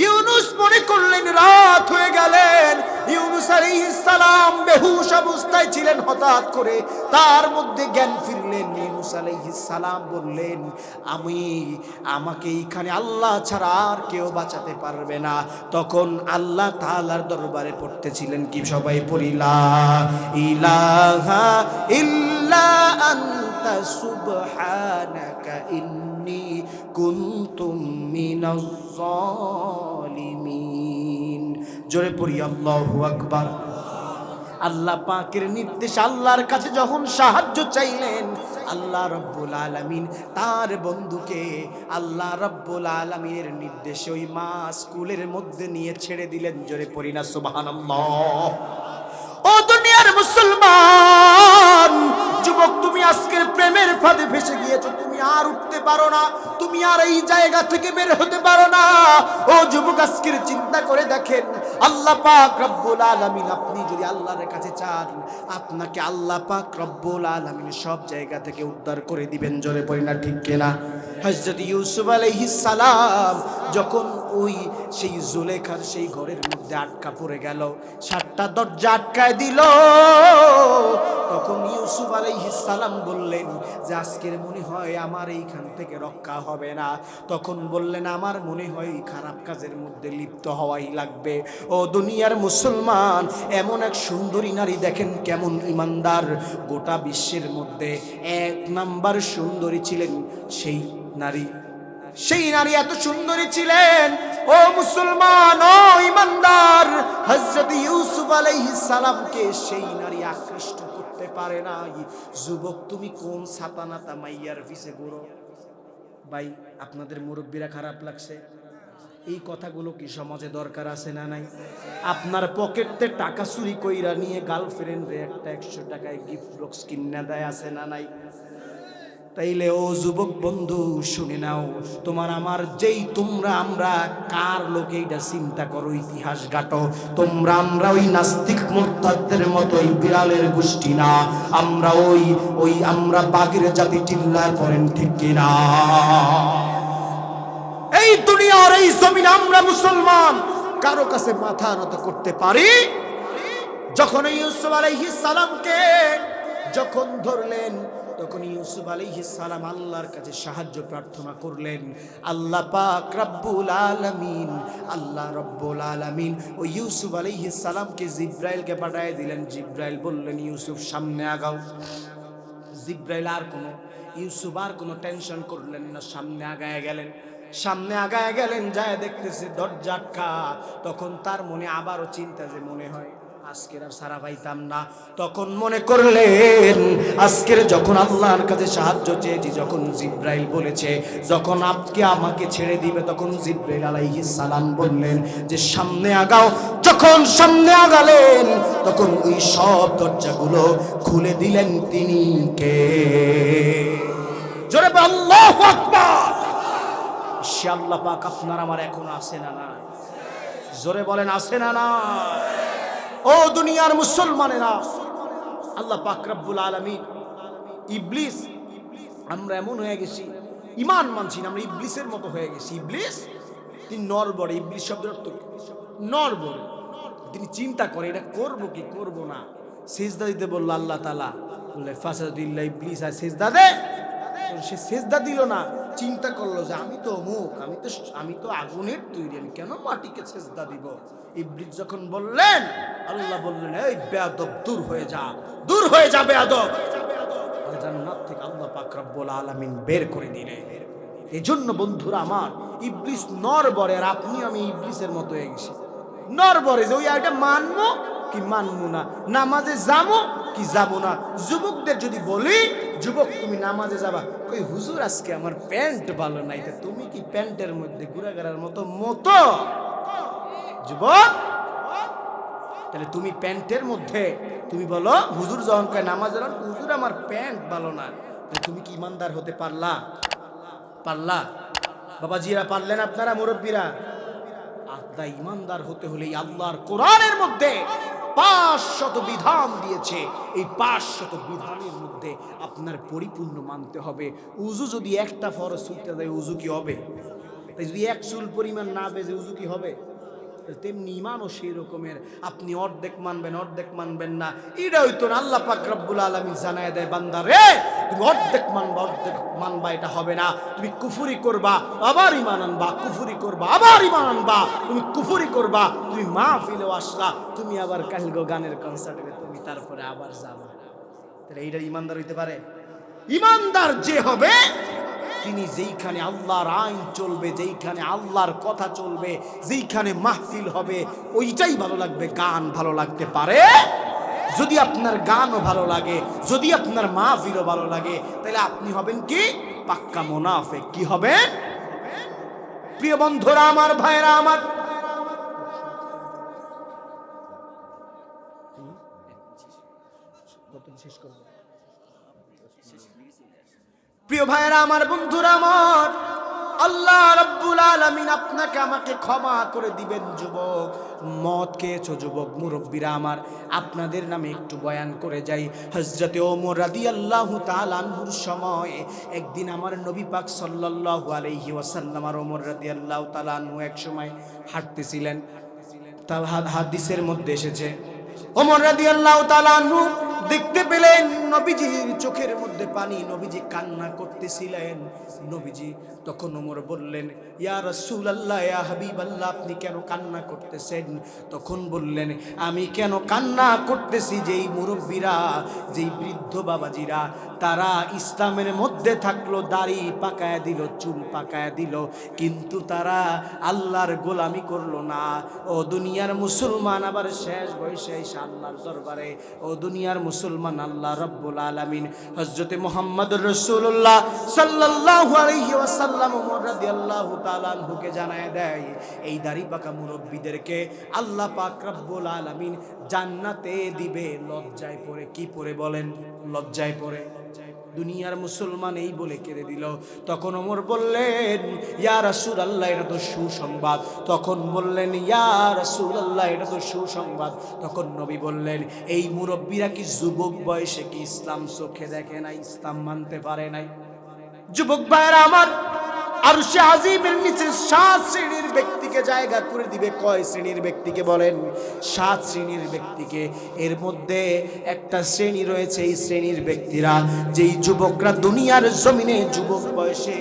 [SPEAKER 1] ইউনূস মনে করলেন রাত হয়ে গেলেন। ইউনূস আলাইহিস সালাম বেহুশ অবস্থায় ছিলেন। হঠাৎ করে তার মধ্যে জ্ঞান ফিরলেন। ইউনূস আলাইহিস সালাম বললেন, আমাকে এইখানে আল্লাহ ছাড়া আর কেউ বাঁচাতে পারবে না। তখন আল্লাহ তাআলার দরবারে পড়তেছিলেন কি? সবাই পড়ি, লা ইলাহা ইল্লা আনতা সুবহানাকা ইন্নী কুনতুম মিনাজ জালিমিন। জোরে পড়ি আল্লাহু আকবার। আল্লাহ পাকের নির্দেশ, আল্লাহর কাছে যখন সাহায্য চাইলেন, আল্লাহ রব্বুল আলামিন তার বন্ধুকে আল্লাহ রব্বুল আলামিনের নির্দেশে ওই মা স্কুলের মধ্যে নিয়ে ছেড়ে দিলেন। জোরে পড়ি না সুবহানাল্লাহ। ও দুনিয়ার মুসলমান যুবক, তুমি আজকের প্রেমের ফাঁদে ফেসে গিয়েছো, তুমি আর উঠতে পারো না, তুমি আর এই জায়গা থেকে বের হতে পারো না। ও যুবক, আজকের চিন্তা করে দেখেন, আল্লাহ পাক রব্বুল আলামিন, আপনি যদি আল্লাহর কাছে চান, আপনাকে আল্লাহ পাক রব্বুল আলামিন সব জায়গা থেকে উদ্ধার করে দিবেন। জোরে পড়ি না ঠিক কিনা? হযরত ইউসুফ আলাইহিস সালাম যখন ওই সেই জুলেখার সেই ঘরের মধ্যে আটকা পড়ে গেল, 7টা দরজা আটকায় দিল, তখন ইউসুফ আলাইহিস সালাম বললেন যে আজকের মনে হয় আমার এইখান থেকে রক্ষা হবে না। তখন বললেন আমার মনে হয় খারাপ কাজের মধ্যে লিপ্ত হওয়াই লাগবে। ও দুনিয়ার মুসলমান, এমন এক সুন্দরী নারী দেখেন কেমন ইমানদার, গোটা বিশ্বের মধ্যে 1 নাম্বার সুন্দরী ছিলেন সেই নারী। সেই নারী এত সুন্দরী ছিলেন, ও মুসলমান, ও ইমানদার, হযরত ইউসুফ আলাইহিস সালামকে সেই নারী আকৃষ্ট করতে পারে নাই। যুবক, তুমি কোন ছাতানাতা মাইয়ার পিছে ঘুরো? ভাই, আপনাদের মুরব্বীরা খারাপ লাগছে? এই কথাগুলো কি সমাজে দরকার আছে না নাই? আপনার পকেটতে টাকা চুরি কইরা নিয়ে গার্লফ্রেন্ডে একটা 100 টাকায় গিফট বক্স কিনে দেয়, আছে না নাই? তাইলে ও যুবক বন্ধু শুনে নাও, তোমার আমার যেই তোমরা আমরা কার লোক এইটা চিন্তা করো, ইতিহাস ঘাটো। তোমরা আমরা ওই নাস্তিক মুরতাদদের মতো ওই বিড়ালের গোষ্ঠী না, আমরা ওই আমরা বাঘের জাতি। চিল্লায় পড়েন ঠিক কিনা? এই দুনিয়ার এই জমিন আমরা মুসলমান কারো কাছে মাথা নত করতে পারি? যখন ইউসুফ আলাইহিস সালামকে যখন ধরলেন, তখন ইউসুফ আলাইহিস সালাম আল্লাহর কাছে সাহায্য প্রার্থনা করলেন। আল্লাহ পাক রব্বুল আলামিন, আল্লাহ রব্বুল আলামিন ও ইউসুফ আলাইহিস সালামকে জিব্রাইলকে পাঠিয়ে দিলেন। জিব্রাইল বললেন ইউসুফ সামনে আগাও। জিব্রাইল ইউসুফ আর কোনো টেনশন করলেন না, সামনে আগায় গেলেন। সামনে আগায় গেলেন, যায় দেখতেছে দরজা আটকা। তখন তার মনে আবারও চিন্তা, যে মনে হয় আজকের আর সারা পাইতাম না। তখন মনে করলেন আজকের যখন আল্লাহর কাছে সাহায্য চেয়েছি, যখন জিব্রাইল বলেছে যখন আপনি আমাকে ছেড়ে দিবে, তখন জিব্রাইল আলাইহিস সালাম বললেন যে সামনে আগাও। যখন সামনে আগালেন, তখন ওই সব দরজাগুলো খুলে দিলেন তিনি কে? জোরে বল আল্লাহু আকবার। সে আল্লাহ পাক আপনার আমার এখনো আছে না না? জোরে বলেন আছে না না? ও দুনিয়ার মুসলমানেরা, আল্লাহ পাক রব্বুল আলামিন, ইবলিস, আমরা এমন হয়ে গেছি, ঈমান মানছি না, আমরা ইবলিসের মতো হয়ে গেছি। ইবলিস তিনি নরবরে, ইবলিস শব্দের অর্থ নরবরে। তিনি চিন্তা করে এটা করব কি করব না। সিজদা দিতে বলল আল্লাহ তাআলা, বললে ফাসাদুল্লাহ, ইবলিস আর সিজদা দে। সে সিজদা দিল না, চিন্তা করলো যে আমি তো অমুক, আমি তো আগুনের তৈরি, আমি কেন মাটিকে সিজদা দিব? ইবলিস যখন বললেন, আল্লাহ বললেন এই বেয়াদব, দূর হয়ে যা, দূর হয়ে যা বেয়াদব। জান্নাত থেকে আল্লাহ পাক রব্বুল আলামিন বের করে দিলেন। এজন্য বন্ধুরা আমার, ইবলিস নরবরে, আর আপনি আমি ইবলিসের মতো হয়ে গেছি। নরবরে যে ওই এটা মানবো কি মানবো না, নামাজে যাবো কি যাবো না। যুবকদের যদি বলি, যুবক তুমি নামাজে যাবা, কই হুজুর আজকে আমার প্যান্ট ভালো নাই। তা তুমি কি প্যান্টের মধ্যে ঘুরাঘুরার মতো মতো যুবক? তাহলে তুমি প্যান্টের মধ্যে তুমি বলো হুজুর যখন কয় নামাজ, হুজুর আমার প্যান্ট ভালো না, তুমি কি ইমানদার হতে পারলা? বাবাজিরা পারলেন? আপনারা মুরব্বীরা, আপনার ইমানদার হতে হলে আল্লাহর কোরআনের মধ্যে 500 বিধান দিয়েছে। এই 500 বিধানের মধ্যে আপনার পরিপূর্ণ মানতে হবে। উজু যদি একটা ফরজ ছুটতে যায়, উজু কি হবে? যদি এক চুল পরিমাণ না বেজে উজু কি হবে? তেমনি ইমানও সেই রকমের, আপনি অর্ধেক মানবেন না, এটা হইতো না। আল্লাহ পাক রব্বুল আলামিন জানায় দেয়, বান্দা রে তুমি অর্ধেক মানবা, এটা হবে না। তুমি কুফরি করবা আবার ঈমান আনবা, কুফরি করবা আবার ঈমান আনবা, তুমি কুফরি করবা, তুমি মাহফিলেও আসলা, তুমি আবার কালগো গানের কনসার্টে তুমি তারপরে আবার যাবা। তাহলে এইটা ইমানদার হইতে পারে? ইমানদার যে হবে তিনি যেইখানে আল্লাহর আইন চলবে, যেইখানে আল্লাহর কথা চলবে, যেইখানে মাহফিল হবে, ওইটাই ভালো লাগবে। গান ভালো লাগতে পারে, যদি আপনার গানও ভালো লাগে, যদি আপনার মাহফিলও ভালো লাগে, তাহলে আপনি হবেন কি? পাক্কা মুনাফিক। কি হবেন? প্রিয় বন্ধুরা আমার, ভাইরা আমার, প্রিয় ভাইরা আমার, বন্ধুরা আমার, আল্লাহ রাব্বুল আলামিন আপনাকে আমাকে ক্ষমা করে দিবেন। যুবক, মদ খেয়েছো যুবক, মুরব্বীরা আমার, আপনাদের নামে একটু বয়ান করে যাই। হযরতে ওমর রাদিয়াল্লাহু তাআলা আনহুর সময় একদিন আমার নবী পাক সাল্লাল্লাহু আলাইহি ওয়াসাল্লাম আর ওমর রাদিয়াল্লাহু তাআলা আনহু এক সময় হাঁটতেছিলেন। তা হাদিসের মধ্যে এসেছে, ওমর রাদিয়াল্লাহু তাআলা আনহু দেখতে পেলেন নবীজির চোখের মধ্যে পানি, নবীজি কান্না করতেছিলেন। নবীজি তখন ওমর বললেন, ইয়া রাসূলুল্লাহ, ইয়া হাবিবাল্লাহ, আপনি কেন কান্না করতেছেন? তখন বললেন, আমি কেন কান্না করতেছি, যেই মুরব্বীরা, যেই বৃদ্ধ বাবাজিরা, তারা ইসলামের মধ্যে থাকলো, দাড়ি পাকায়া দিল, চুল পাকায়া দিল, কিন্তু তারা আল্লাহর গোলামি করলো না। ও দুনিয়ার মুসলমান, আবার শেষ বয়সে এসে আল্লাহর দরবারে, ও দুনিয়ার মুসলমান, আল্লাহ রাব্বুল আলামিন হযরতে মুহাম্মদুর রাসূলুল্লাহ সাল্লাল্লাহু আলাইহি ওয়াসাল্লাম ওমর রাদিয়াল্লাহু তাআলা আনহুকে জানায় দেয়, এই দাড়ি পাকা মুরব্বীদেরকে আল্লাহ পাক রাব্বুল আলামিন জান্নাতে দিবে লজ্জায় পড়ে। কি পড়ে বলেন? লজ্জায় পড়ে। দুনিয়ার মুসলমান এই বলে কেঁদে দিল। তখন ওমর বললেন, ইয়া রাসূলুল্লাহ, এটা তো সুসংবাদ। তখন বললেন, ইয়া রাসূলুল্লাহ, এটা তো সুসংবাদ। তখন নবী বললেন, এই মুরব্বীরা কি যুবক বয়সে কি ইসলাম চোখে দেখে নাই, ইসলাম মানতে পারে নাই? যুবক ভাইরা আমার, আরশে আজিমের নিচে 7 শ্রেণীর ব্যক্তিকে জায়গা করে দিবে। কয় শ্রেণীর ব্যক্তিকে বলেন? 7 শ্রেণীর ব্যক্তিকে। এর মধ্যে একটা শ্রেণী রয়েছে, এই শ্রেণীর ব্যক্তিরা, যেই যুবকরা দুনিয়ার জমিনে যুবক বয়সে,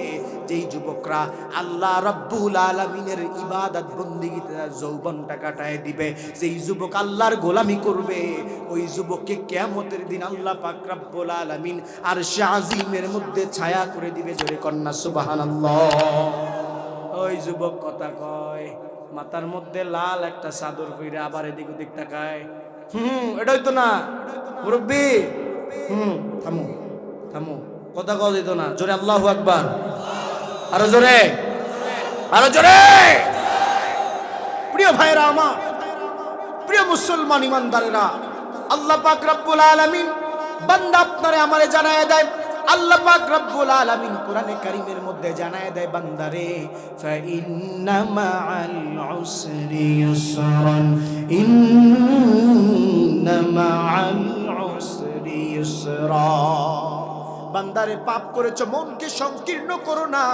[SPEAKER 1] যেই যুবকরা আল্লাহ রাব্বুল আলামিনের ইবাদত বন্দেগীতে যৌবনটা কাটায় দিবে, যেই যুবক আল্লাহর গোলামি করবে, ওই যুবককে কিয়ামতের দিন আল্লাহ পাক রাব্বুল আলামিন আরশে আজিমের মধ্যে ছায়া করে দিবে। জোরে কন্না সুবহানাল্লাহ। ওই যুবক কথা কয়, মাথার মধ্যে লাল একটা চাদর পরে আবার এদিক ওদিক তাকায়। এটাই তো না মুরব্বি। থামো থামো, কথা কও দিত না। জোরে আল্লাহু আকবার, আরো জোরে, আরো জোরে। প্রিয় ভাইরা আমার, প্রিয় মুসলমান ইমানদারেরা, আল্লাহ পাক রব্বুল আলামিন বান্দা আপনারে আমারে জানায় দেয়, আল্লাহ পাক রব্বুল আলামিন কোরআনে কারীমের মধ্যে জানায় দেয়, বান্দারে, ফা ইন্না মাআল উসরি ইউসরান, ইন্না মাআল উসরি ইউসরা। বান্দারে, পাপ করেছো, মনকে সংকীর্ণ করো না।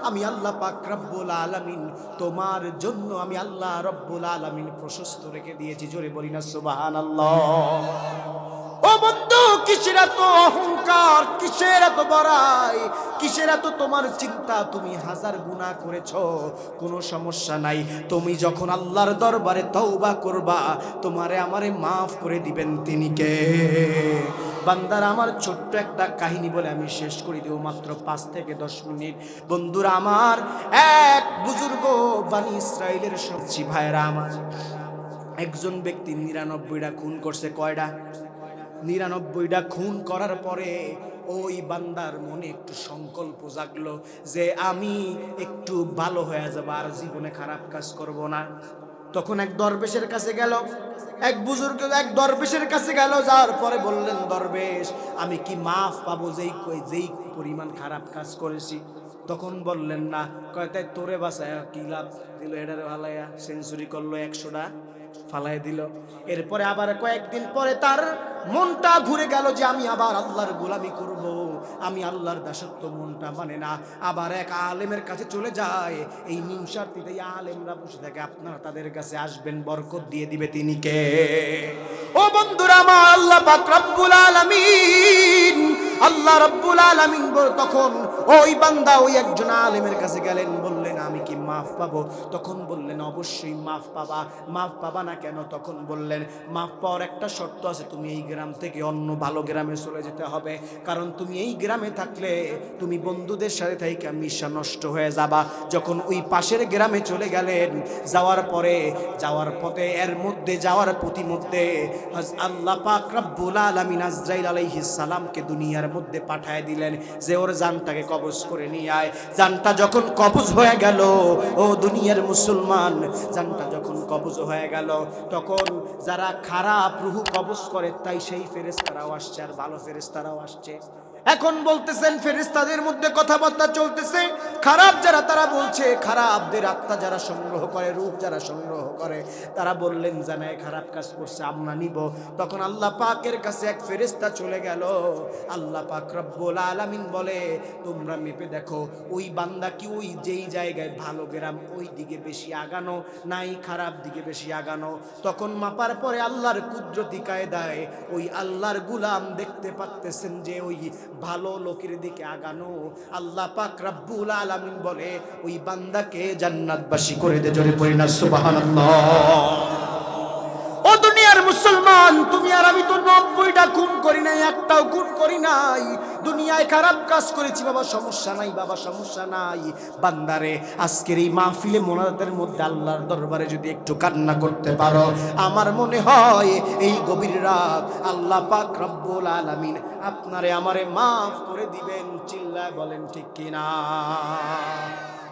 [SPEAKER 1] আমি আল্লাহ পাক রব্বুল আলামিন তোমার জন্য, আমি আল্লাহ রব্বুল আলামিন প্রশস্ত রেখে দিয়েছি। জোরে বলি না সুবহানাল্লাহ। ও বন্ধু, কিসের এত অহংকার, কিসের এত বড়াই, কিসের এত তোমার চিন্তা? তুমি হাজার গুনাহ করেছো, কোনো সমস্যা নাই। তুমি যখন আল্লাহর দরবারে তওবা করবা, তোমারে আমারে মাফ করে দিবেন তিনি কে? বান্দার আমার, ছোট্ট একটা কাহিনী বলে আমি শেষ করে দেব, মাত্র 5 থেকে 10 মিনিট। বন্ধুরা আমার, এক বুজুর্গ বানি ইসরাইলের সবজি ভাইরা আমার, একজন ব্যক্তি 99টা খুন করছে। কয়টা? 99টা খুন করার পরে ওই বান্দার মনে একটু সংকল্প জাগলো যে আমি একটু ভালো হয়ে যাব, আর জীবনে খারাপ কাজ করব না। তখন এক দরবেশের কাছে গেল, এক বুজুর্গ এক দরবেশের কাছে গেল। যাওয়ার পরে বললেন, দরবেশ, আমি কি মাফ পাবো যেই পরিমাণ খারাপ কাজ করেছি? তখন বললেন না। কয়, তাই তোরে বাঁচায় কি লাভ? দিল এটারে ফালাইয়া, সেঞ্চুরি করলো, 100টা ফালাই দিল। এরপরে আবার কয়েকদিন পরে তার মনটা ঘুরে গেল যে আমি আবার আল্লাহর গোলামি করব, আমি আল্লাহর দাসত্ব মনটা মানে না। আবার এক আলেমের কাছে চলে যায়। এই নিমসারটিতে আলেমরা বসে থাকে, আপনারা তাদের কাছে আসবেন, বরকত দিয়ে দিবে তিনি কে? ও বন্ধুরা আমার, আল্লাহ পাক রব্বুল আলামিন, আল্লাহ রব্বুল আলামিন তখন ওই বান্দা ওই একজন আলেমের কাছে গেলেন, বললেন, আমি কি মাফ পাবো? তখন বললেন অবশ্যই মাফ পাবা। মাফ পাবা না কেন? তখন বললেন মাফ পাওয়ার একটা শর্ত আছে, তুমি এই গ্রাম থেকে অন্য ভালো গ্রামে চলে যেতে হবে। কারণ তুমি এই গ্রামে থাকলে তুমি বন্ধুদের সাথে থেকে মিশা নষ্ট হয়ে যাবা। যখন ওই পাশের গ্রামে চলে গেলেন, যাওয়ার পথে এর মধ্যে যাওয়ার প্রতিমধ্যে আল্লাহ পাক রব্বুল আলামিন আজরাইল আলাইহিস সালামকে দুনিয়ার মধ্যে পাঠায় দিলেন যে ওর জানটাকে কবজ করে নিয়ে আয়। জানটা যখন কবজ হয়ে গেল, ও দুনিয়ার মুসলমান, জানটা যখন কবজ হয়ে গেল, তখন যারা খারাপ রূহ কবজ করে তাই সেই ফেরেশতারাও আসছে আর ভালো ফেরেশতারাও আসছে। এখন বলতেছেন ফেরেশতাদের মধ্যে কথাবার্তা চলতেছে, খারাপ যারা তারা বলছে, খারাপদের আত্মা যারা সংগ্রহ করে, রূহ যারা সংগ্রহ করে, তারা বললেন জানায় খারাপ কাজ করছে আমরা নিব। তখন আল্লাহ পাকের কাছে এক ফেরেশতা চলে গেল। আল্লাহ পাক রব্বুল আলামিন বলে তোমরা মেপে দেখো ওই বান্দা কি ওই যেই জায়গায় ভালো গ্রাম ওই দিকে বেশি আগানো নাই খারাপ দিকে বেশি আগানো। তখন মাপার পরে আল্লাহর কুদরতি কায়দায় ওই আল্লাহর গুলাম দেখতে পাচ্তেছেন যে ওই ভালো লোকের দিকে আগানো। আল্লাহ পাক রব্বুল আলামিন বলে ওই বান্দাকে জান্নাতবাসী করে দে। জোরে পড়ি না সুবহানাল্লাহ। ও দুনিয়ার মুসলমান, তুমি আর আমি তো 90টা খুন করি নাই, একটাও খুন করি নাই। দুনিয়ায় খারাপ কাজ করেছি বাবা, সমস্যা নাই বাবা, সমস্যা নাই। বান্দারে আজকের এই মাহফিলে মোনাজাতের মধ্যে আল্লাহর দরবারে যদি একটু কান্না করতে পারো, আমার মনে হয় এই গভীর রাত আল্লাহ পাক রব্বুল আলামিন আপনারে আমারে মাফ করে দিবেন। চিল্লায় বলেন ঠিক কিনা?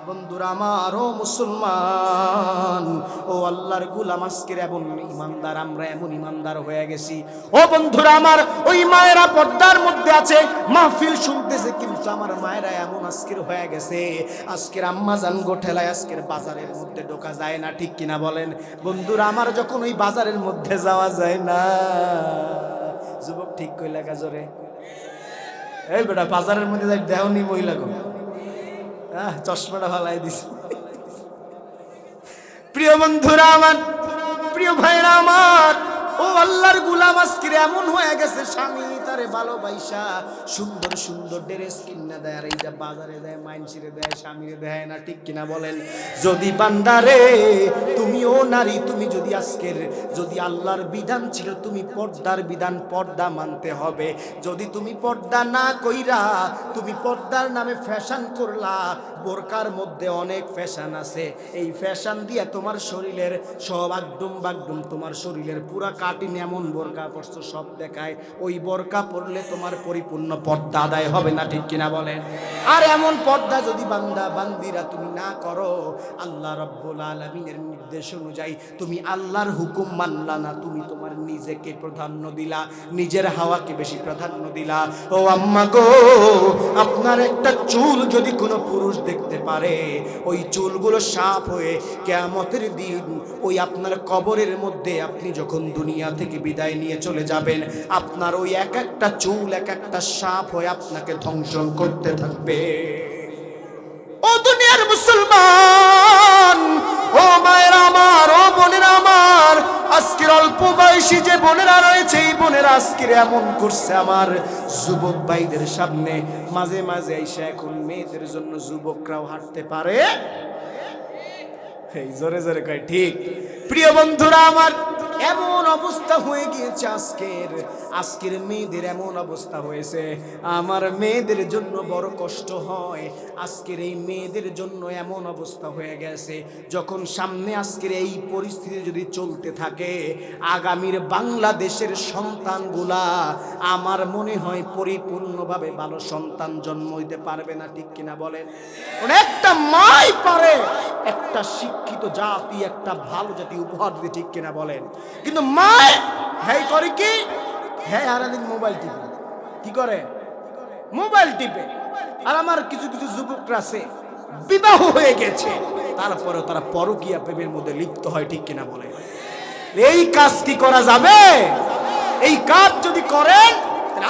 [SPEAKER 1] বন্ধুরা আমার, ও মুসলমান, ও আল্লাহর গোলাম, আজকের এমন ইমানদার, আমরা এমন ইমানদার হয়ে গেছি। ও বন্ধুরা আমার, ওই মায়েরা পর্দার মধ্যে আছে, মাহফিল শুনতেছে, কিন্তু আমার মায়েরা এমন আজকের হয়ে গেছে, আজকের আম্মা জান গোঠেলায় আজকের বাজারের মধ্যে ঢোকা যায় না, ঠিক কিনা বলেন? বন্ধুরা আমার, যখন ওই বাজারের মধ্যে যাওয়া যায় না, যুবক ঠিক কইলা গাজরে, এই বেটা বাজারের মধ্যে যাই দেহনি মহিলা গো, চশমাটা ফালাই দিছি। প্রিয় বন্ধুরা আমার, প্রিয় ভাইরা আমার, ও আল্লাহর গোলাম, আজকে এমন হয়ে গেছে স্বামী তারে ভালোবাসা সুন্দর সুন্দর ড্রেস কিনে দেয়, আর এইটা বাজারে দেয়, মাইনসিরে দেয়, স্বামীরে দেয় না, ঠিক কিনা বলেন? যদি বান্দারে তুমিও নারী, তুমি যদি আজকের যদি আল্লাহর বিধান ছিল তুমি পর্দার বিধান, পর্দা মানতে হবে। যদি তুমি পর্দা না কইরা তুমি পর্দার নামে ফ্যাশন করলা, বোরকার মধ্যে অনেক ফ্যাশন আছে, এই ফ্যাশন দিয়ে তোমার শরীরের সব আগডুম বাগডুম, তোমার শরীরের পুরা কাটিন এমন বোরকা পরছো সব দেখায়, ওই বোরকা পরলে তোমার পরিপূর্ণ পর্দা আদায় হবে না, ঠিক কিনা বলেন? আর এমন পর্দা যদি বান্দা বান্দিরা তুমি না করো, আল্লাহ রাব্বুল আলামিনের নির্দেশ অনুযায়ী তুমি আল্লাহর হুকুম মানলা না, তুমি তোমার নিজেকে প্রাধান্য দিলা, নিজের হাওয়াকে বেশি প্রাধান্য দিলা। ও আম্মা গো, আপনার একটা চুল যদি কোনো পুরুষ দেখতে পারে, ওই চুলগুলো সাফ হয়ে কিয়ামতের দিন ওই আপনার কবরের মধ্যে আপনি যখন দুনিয়া থেকে বিদায় নিয়ে চলে যাবেন, আপনার ওই এক একটা চুল এক একটা সাপ হয়ে আপনাকে ধ্বংস করতে থাকবে। ও দুনিয়ার মুসলমান, ও মায়েরা আমার, ও বোনেরা আমার, আজকের অল্প বয়সী যে বোনেরা রয়েছে, এই বোনেরা আজকের এমন করছে আমার যুবক ভাইদের সামনে, মাঝে মাঝে এসে এখন মেয়েদের জন্য যুবকরাও হাঁটতে পারে, এই জোরে জোরে কয় ঠিক। প্রিয় বন্ধুরা আমার, এমন অবস্থা হয়ে গিয়েছে আজকের মেয়েদের এমন অবস্থা হয়েছে, আমার মেয়েদের জন্য বড় কষ্ট হয়। আজকের এই মেয়েদের জন্য এমন অবস্থা হয়ে গেছে, যখন সামনে আজকের এই পরিস্থিতি যদি চলতে থাকে, আগামীর বাংলাদেশের সন্তানগুলা আমার মনে হয় পরিপূর্ণভাবে ভালো সন্তান জন্ম হইতে পারবে না, ঠিক কিনা বলেন? একটা মাই পারে একটা শিক্ষিত জাতি, একটা ভালো জাতি উপহার দিতে, ঠিক কিনা বলেন? কিন্তু মায় হ্যাঁ করে কি, হ্যাঁ সারাদিন মোবাইল টিপে, কি করে? মোবাইল টিপে। আর আমার কিছু কিছু যুবকরা আছে বিবাহ হয়ে গেছে, তারপরে তারা পরকীয়া প্রেমের মধ্যে লিপ্ত হয়, ঠিক কিনা বলে? এই কাজ কি করা যাবে? এই কাজ যদি করেন,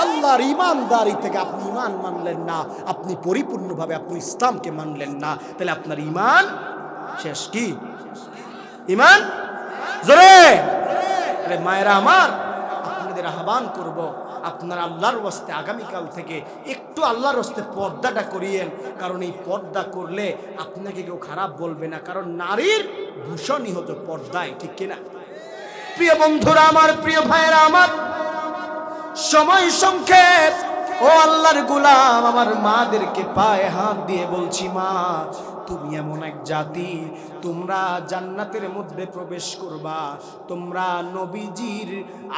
[SPEAKER 1] আল্লাহর ইমানদারি থেকে আপনি ইমান মানলেন না, আপনি পরিপূর্ণভাবে আপনি ইসলামকে মানলেন না, তাহলে আপনার ইমান শেষ। কি ইমান? জোরে! আরে মায়েরা আমার, আপনাদের আহ্বান করব, আপনার আল্লাহর ওয়াস্তে আগামীকাল থেকে একটু আল্লাহর ওয়াস্তে পর্দাটা করিয়েন। কারণ এই পর্দা করলে আপনাকে কেউ খারাপ বলবে না, কারণ নারীর ভূষণই হতো পর্দায়, ঠিক কিনা? প্রিয় বন্ধুরা আমার, প্রিয় ভাইয়েরা আমার, সময় সংক্ষেপ। ও আল্লাহর গোলাম, আমার মাদেরকে পায়ে হাত দিয়ে বলছি, মা তুমি এমন এক জাতি, তোমরা জান্নাতের মধ্যে প্রবেশ করবা, তোমরা নবীজির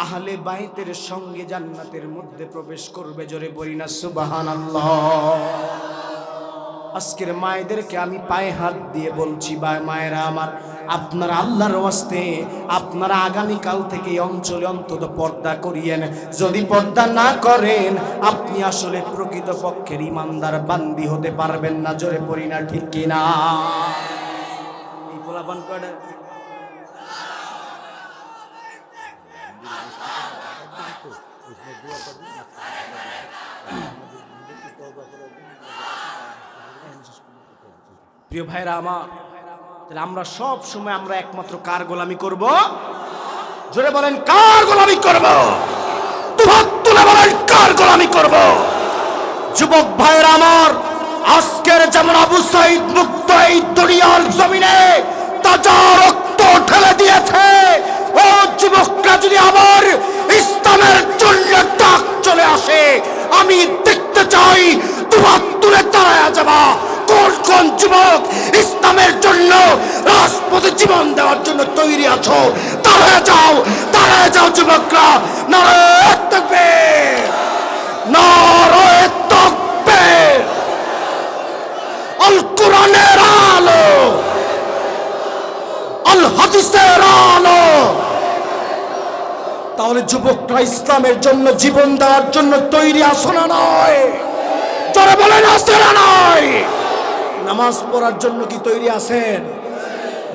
[SPEAKER 1] আহলে বাইতের সঙ্গে জান্নাতের মধ্যে প্রবেশ করবে। জোরে বলি না সুবহানাল্লাহ। আজকের মায়েদেরকে আমি পায়ে হাত দিয়ে বলছি, মায়েরা আমার, আপনারা আল্লাহর ওয়াস্তে আপনারা আগামীকাল থেকে এই অঞ্চলে অন্তত পর্দা করিয়েন। যদি পর্দা না করেন আপনি আসলে প্রকৃত পক্ষের ইমানদার বান্দি হতে পারবেন না। জোরে পড়ি না, ঠিক কিনা? এই পোলাপান করে প্রিয় ভাইরা আমার, তাহলে আমরা সব সময় আমরা একমাত্র কার গোলামি করব? জোরে বলেন, কার গোলামি করব? দুহাত তুলে বলেন, কার গোলামি করব? যুবক ভাইরা আমার, আজকের যেমন আবু সাইদ মুক্ত এই দুনিয়ার জমিনে তাজা রক্ত ঢেলে দিয়েছে, ও যুবকরা যদি আবার ইসলামের জন্য ডাক চলে আসে, আমি দেখতে চাই দুহাত তুলে দাঁড়ায় যাবা। কোন কোন যুবক ইসলামের জন্য রাজপথে জীবন দেওয়ার জন্য তৈরি আছো? দাঁড়ায় যাও, দাঁড়ায় যাও যুবকরা। নারায়ে তাকবীর, নারায়ে তাকবীর। আল কোরআনের আলো, আল হাদিসের আলো। তাহলে যুবকরা ইসলামের জন্য জীবন দেওয়ার জন্য তৈরি আছো না নয়? জোরে বলেন, আছে না নয়? নামাজ পড়ার জন্য কি তৈরি আছেন?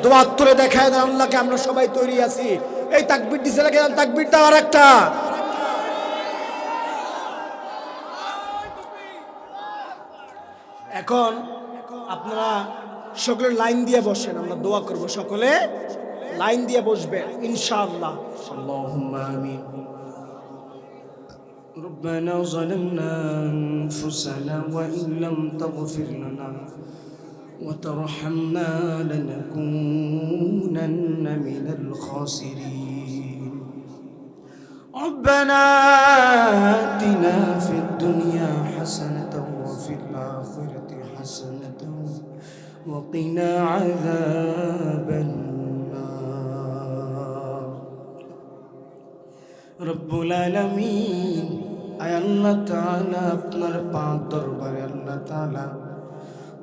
[SPEAKER 1] দোয়া তুলে দেখায় দেন আল্লাহকে, আমরা সবাই তৈরি আছি। এই তাকবীর দিছে লাগে, তাকবীর দাও আর একটা। এখন আপনারা সকলে লাইন দিয়ে বসেন, আমরা দোয়া করব। সকলে লাইন দিয়ে বসবেন ইনশাআল্লাহ। আল্লাহুম্মা আমিন। ربنا ظلمنا أنفسنا وإن لم تغفر لنا وترحمنا لنكونن من الخاسرين. ربنا آتنا في الدنيا حسنة وفي الآخرة حسنة وقنا عذاب النار. رب العالمين, আয় আল্লাহ তাআলা, আপনার পাক দরবারে আল্লাহ তাআলা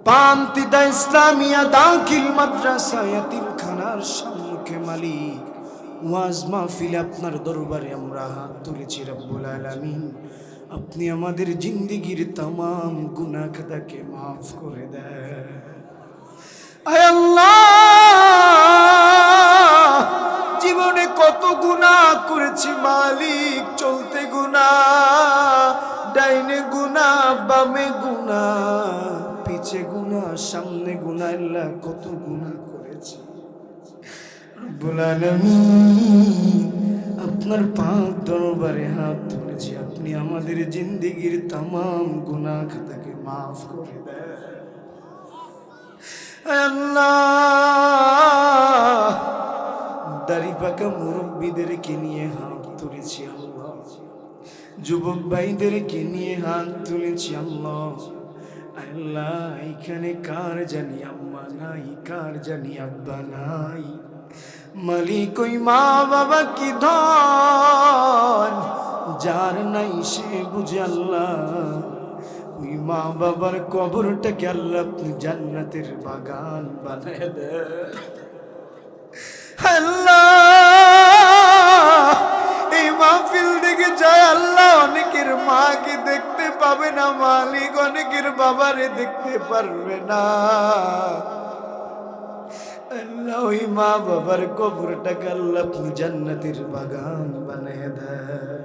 [SPEAKER 1] পান্তিদা ইসলামিয়া দাখিল মাদ্রাসা ইয়াতিমখানার সম্মুখে মালিক ওয়াজ মাহফিলে আপনার দরবারে আমরা হাত তুলেছি। রব্বুল আলামিন, আপনি আমাদের জিন্দেগীর तमाम গুনাহ খাতাকে মাফ করে দেন। আয় আল্লাহ, জীবনে কত গুনাহ করেছি মালিক, চলতে গুনাহ, ডাইনে গুনাহ, বামে গুনাহ, পিছে গুনাহ, সামনে গুনাহ, আল্লাহ কত গুনাহ করেছি। রব্বুল আলামিন, আপনার পাক দরবারে হাত তুলেছি, আপনি আমাদের জিন্দেগীর तमाम গুনাহ খাতাকে মাফ করে দেন। আল্লাহ, দাড়ি পাকা মুরব্বীদেরকে নিয়ে হাত তুলেছি আল্লাহ, যুবক ভাইদেরকে নিয়ে হাত তুলেছি আল্লাহ। আল্লাহ, এখানে কার জানি আম্মা নাই, কার জানি আব্বা নাই, মালিক ওই মা বাবা কি ধন, যার নাই সে বুঝে আল্লাহ। ওই মা বাবার কবরটাকে আল্লাহ আপনি জান্নাতের বাগান বানায় দেন। আল্লাহ, এই মাহফিল দেখে যায় আল্লাহ, অনেকের মাকে দেখতে পাবে না মালিক, অনেকের বাবারে দেখতে পারবে না আল্লাহ। ওই মা বাবার কবরটাকে আল্লাহ আপনি জান্নাতের বাগান বানায় দেন।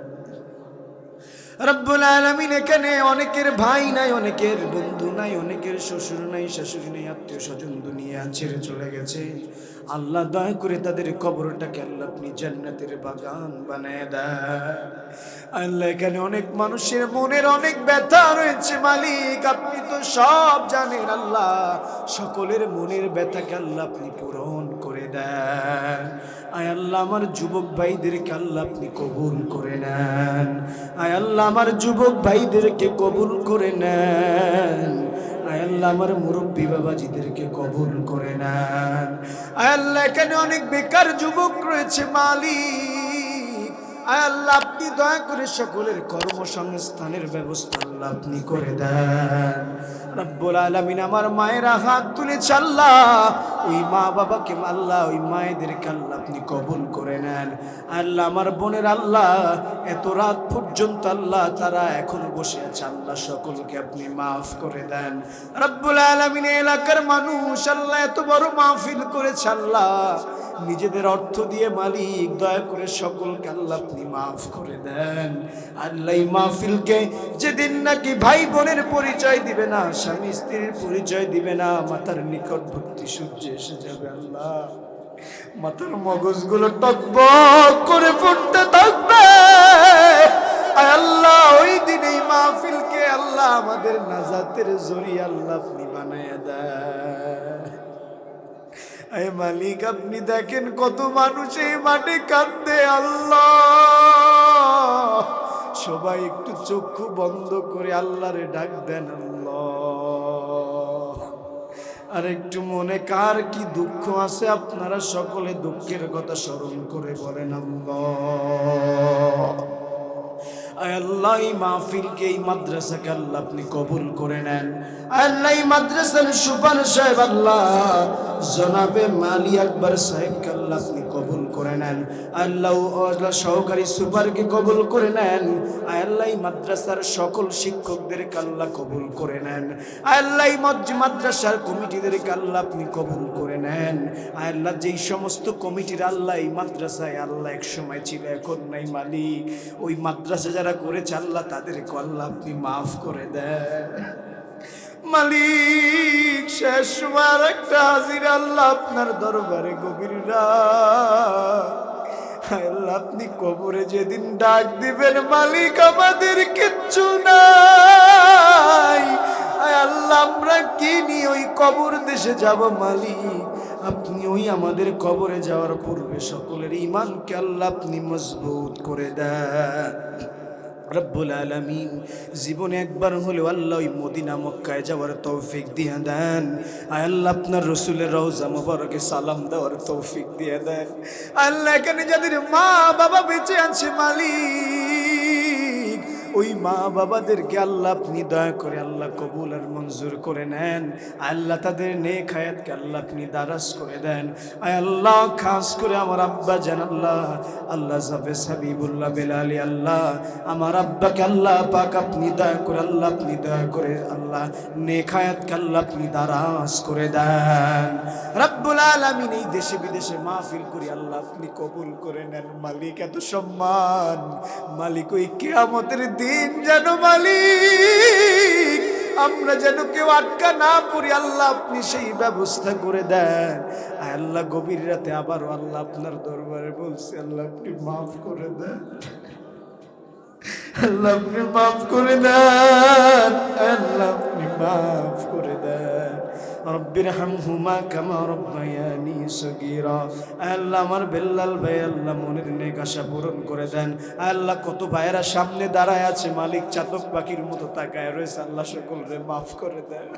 [SPEAKER 1] রব্বুল আলামিন এখানে অনেকের ভাই নাই, অনেকের বন্ধু নাই, অনেকের শ্বশুর নাই, শাশুড়ি নাই, আত্মীয় স্বজন দুনিয়া ছেড়ে চলে গেছে। আল্লাহ দয়া করে তাদের কবরটাকে আল্লাহ আপনি জান্নাতের বাগান বানায় দেন। আল্লাহ এখানে অনেক মানুষের মনের অনেক ব্যথা রয়েছে মালিক, আপনি তো সব জানেন আল্লাহ। সকলের মনের ব্যথাকে আল্লাহ আপনি পূরণ করে দেন। আয় আল্লাহ আমার যুবক ভাইদেরকে আল্লাহ আপনি কবুল করে নেন। আয় আল্লাহ আমার যুবক ভাইদেরকে কবুল করে নেন। আয় আল্লাহ আমার মুরব্বী বাবাজিদেরকে কবুল করে নেন। আয় আল্লাহ এখানে অনেক বেকার যুবক রয়েছে মালিক, আয় আল্লাহ আপনি দয়া করে সকলের কর্মসংস্থানের ব্যবস্থা আল্লাহ আপনি করে দেন। রব্বুল আলামিন আমার মায়েরা হাত তুলেছে আল্লাহ, ওই মা বাবাকে আল্লাহ, ওই মায়েদেরকে আল্লাহ আপনি কবুল করে নেন। আল্লাহ আমার বোনের আল্লাহ এত রাত পর্যন্ত আল্লাহ তারা এখনো বসে আছে আল্লাহ, সকলকে আপনি মাফ করে দেন। রব্বুল আলামিন এলাকার মানুষ আল্লাহ এত বড় মাহফিল করেছে আল্লাহ, নিজেদের অর্থ দিয়ে মালিক দয়া করে সকলকে আল্লাহ আপনি মাফ করে দেন। আল্লাহ এই মাহফিলকে যেদিন নাকি ভাই বোনের পরিচয় দিবে না, স্বামী স্ত্রীর পরিচয় দিবে না, মাথার নিকটবর্তী সূর্য এসে যাবে আল্লাহ, মাথার মগজগুলো টকবক করে ফুটতে থাকবে। আল্লাহ ওই দিন এই মাহফিলকে আল্লাহ আমাদের নাজাতের জরিয়া আল্লাহ আপনি বানায়া দেন। আয় মালিক আপনি দেখেন কত মানুষ এই মাঠে কাঁদে আল্লাহ, সবাই একটু চক্ষু বন্ধ করে আল্লাহরে ডাক দেন আল্লাহ। আর একটু মনে কার কি দুঃখ আছে আপনারা সকলে দুঃখের কথা স্মরণ করে বলেন আল্লাহ। আয় আল্লাহ এই মাহফিলকে এই মাদ্রাসাকে আল্লাহ আপনি কবুল করে নেন। আল্লাহ এই মাদ্রাসার সুপার সাহেব আল্লাহ জনাবে মালি আকবর সাহেবকে আল্লাহ আপনি কবুল করে নেন। আল্লাহ সহকারী সুপারকে কবুল করে নেন। আল্লাহ এই মাদ্রাসার সকল শিক্ষকদেরকে আল্লাহ কবুল করে নেন। আল্লাহ এই মাদ্রাসার কমিটিদেরকে আল্লাহ আপনি কবুল করে নেন। আল্লাহ যেই সমস্ত কমিটির আল্লাহ এই মাদ্রাসায় আল্লাহ এক সময় ছিল এখন নাই মালিক, ওই মাদ্রাসা যারা করেছে আল্লাহ তাদেরকে আল্লাহ আপনি মাফ করে দেন মালিক। শেষ সময় একটা হাজির আল্লাহ আপনার দরবারে গভীর রাত, আল্লাহ আপনি কবরে যেদিন ডাক দিবেন মালিক আমাদের কিচ্ছু নাই। আল্লাহ আমরা কি নিয়ে ওই কবর দেশে যাব মালিক, আপনি ওই আমাদের কবরে যাওয়ার পূর্বে সকলের ঈমানকে আল্লাহ আপনি মজবুত করে দেন। রব্বুল আলামিন জীবনে একবার হলেও আল্লাহ ওই মদিনা মক্কায় যাওয়ার তৌফিক দিয়ে দেন। আয় আল্লাহ আপনার রসুলের রওজা মুবারকে সালাম দেওয়ার তৌফিক দিয়ে দেন। আল্লাহ এখানে যাদের মা বাবা বেঁচে আছে মালিক, ওই মা বাবাদেরকে আল্লাহ আপনি দয়া করে আল্লাহ কবুল আর মঞ্জুর করে নেন। আল্লাহ তাদের নেক হায়াতকে আল্লাহ আপনি দারাজ করে দেন। আয় আল্লাহ খাস করে আমার আব্বা জান আল্লাহ আল্লাহ জাফেজ হাবিবুল্লাহ বেলালি আল্লাহ আমার আব্বাকে আল্লাহ পাক আপনি দয়া করে আল্লাহ আপনি দয়া করে আল্লাহ নেক হায়াতকে আল্লাহ আপনি দারাজ করে দেন। রব্বুল আলামিন এই দেশে বিদেশে মাহফিল করি আল্লাহ আপনি কবুল করে নেন মালিক। এত সম্মান মালিক ওই কিয়ামতের দিন যেন মালিক আমরা যেন কেউ আটকা না পড়ি আল্লাহ আপনি সেই ব্যবস্থা করে দেন। আল্লাহ গভীর রাতে আবারও আল্লাহ আপনার দরবারে বলছি আল্লাহ আপনি মাফ করে দেন, আল্লাহ আপনি মাফ করে দেন, আল্লাহ আপনি মাফ করে দেন। রব্বিরহামহুমা কামা রব্বায়ানি সগীরা। আল্লাহ আমার বেল্লাল ভাই আল্লাহ মনের নেক আশা পূরণ করে দেন। আল্লাহ কত ভাইয়েরা সামনে দাঁড়ায় আছে মালিক চাতক পাখির মতো তাকায় রয়েছে, আল্লাহ সকলকে মাফ করে দেন।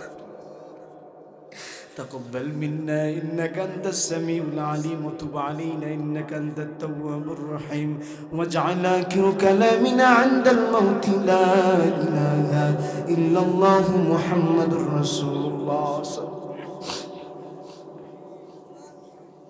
[SPEAKER 1] تقبل منا إنك أنت السميع العليم وتب علينا إنك أنت التواب الرحيم واجعل آخر كلامنا عند الموت لا إله إلا الله محمد رسول الله صلى الله عليه وسلم.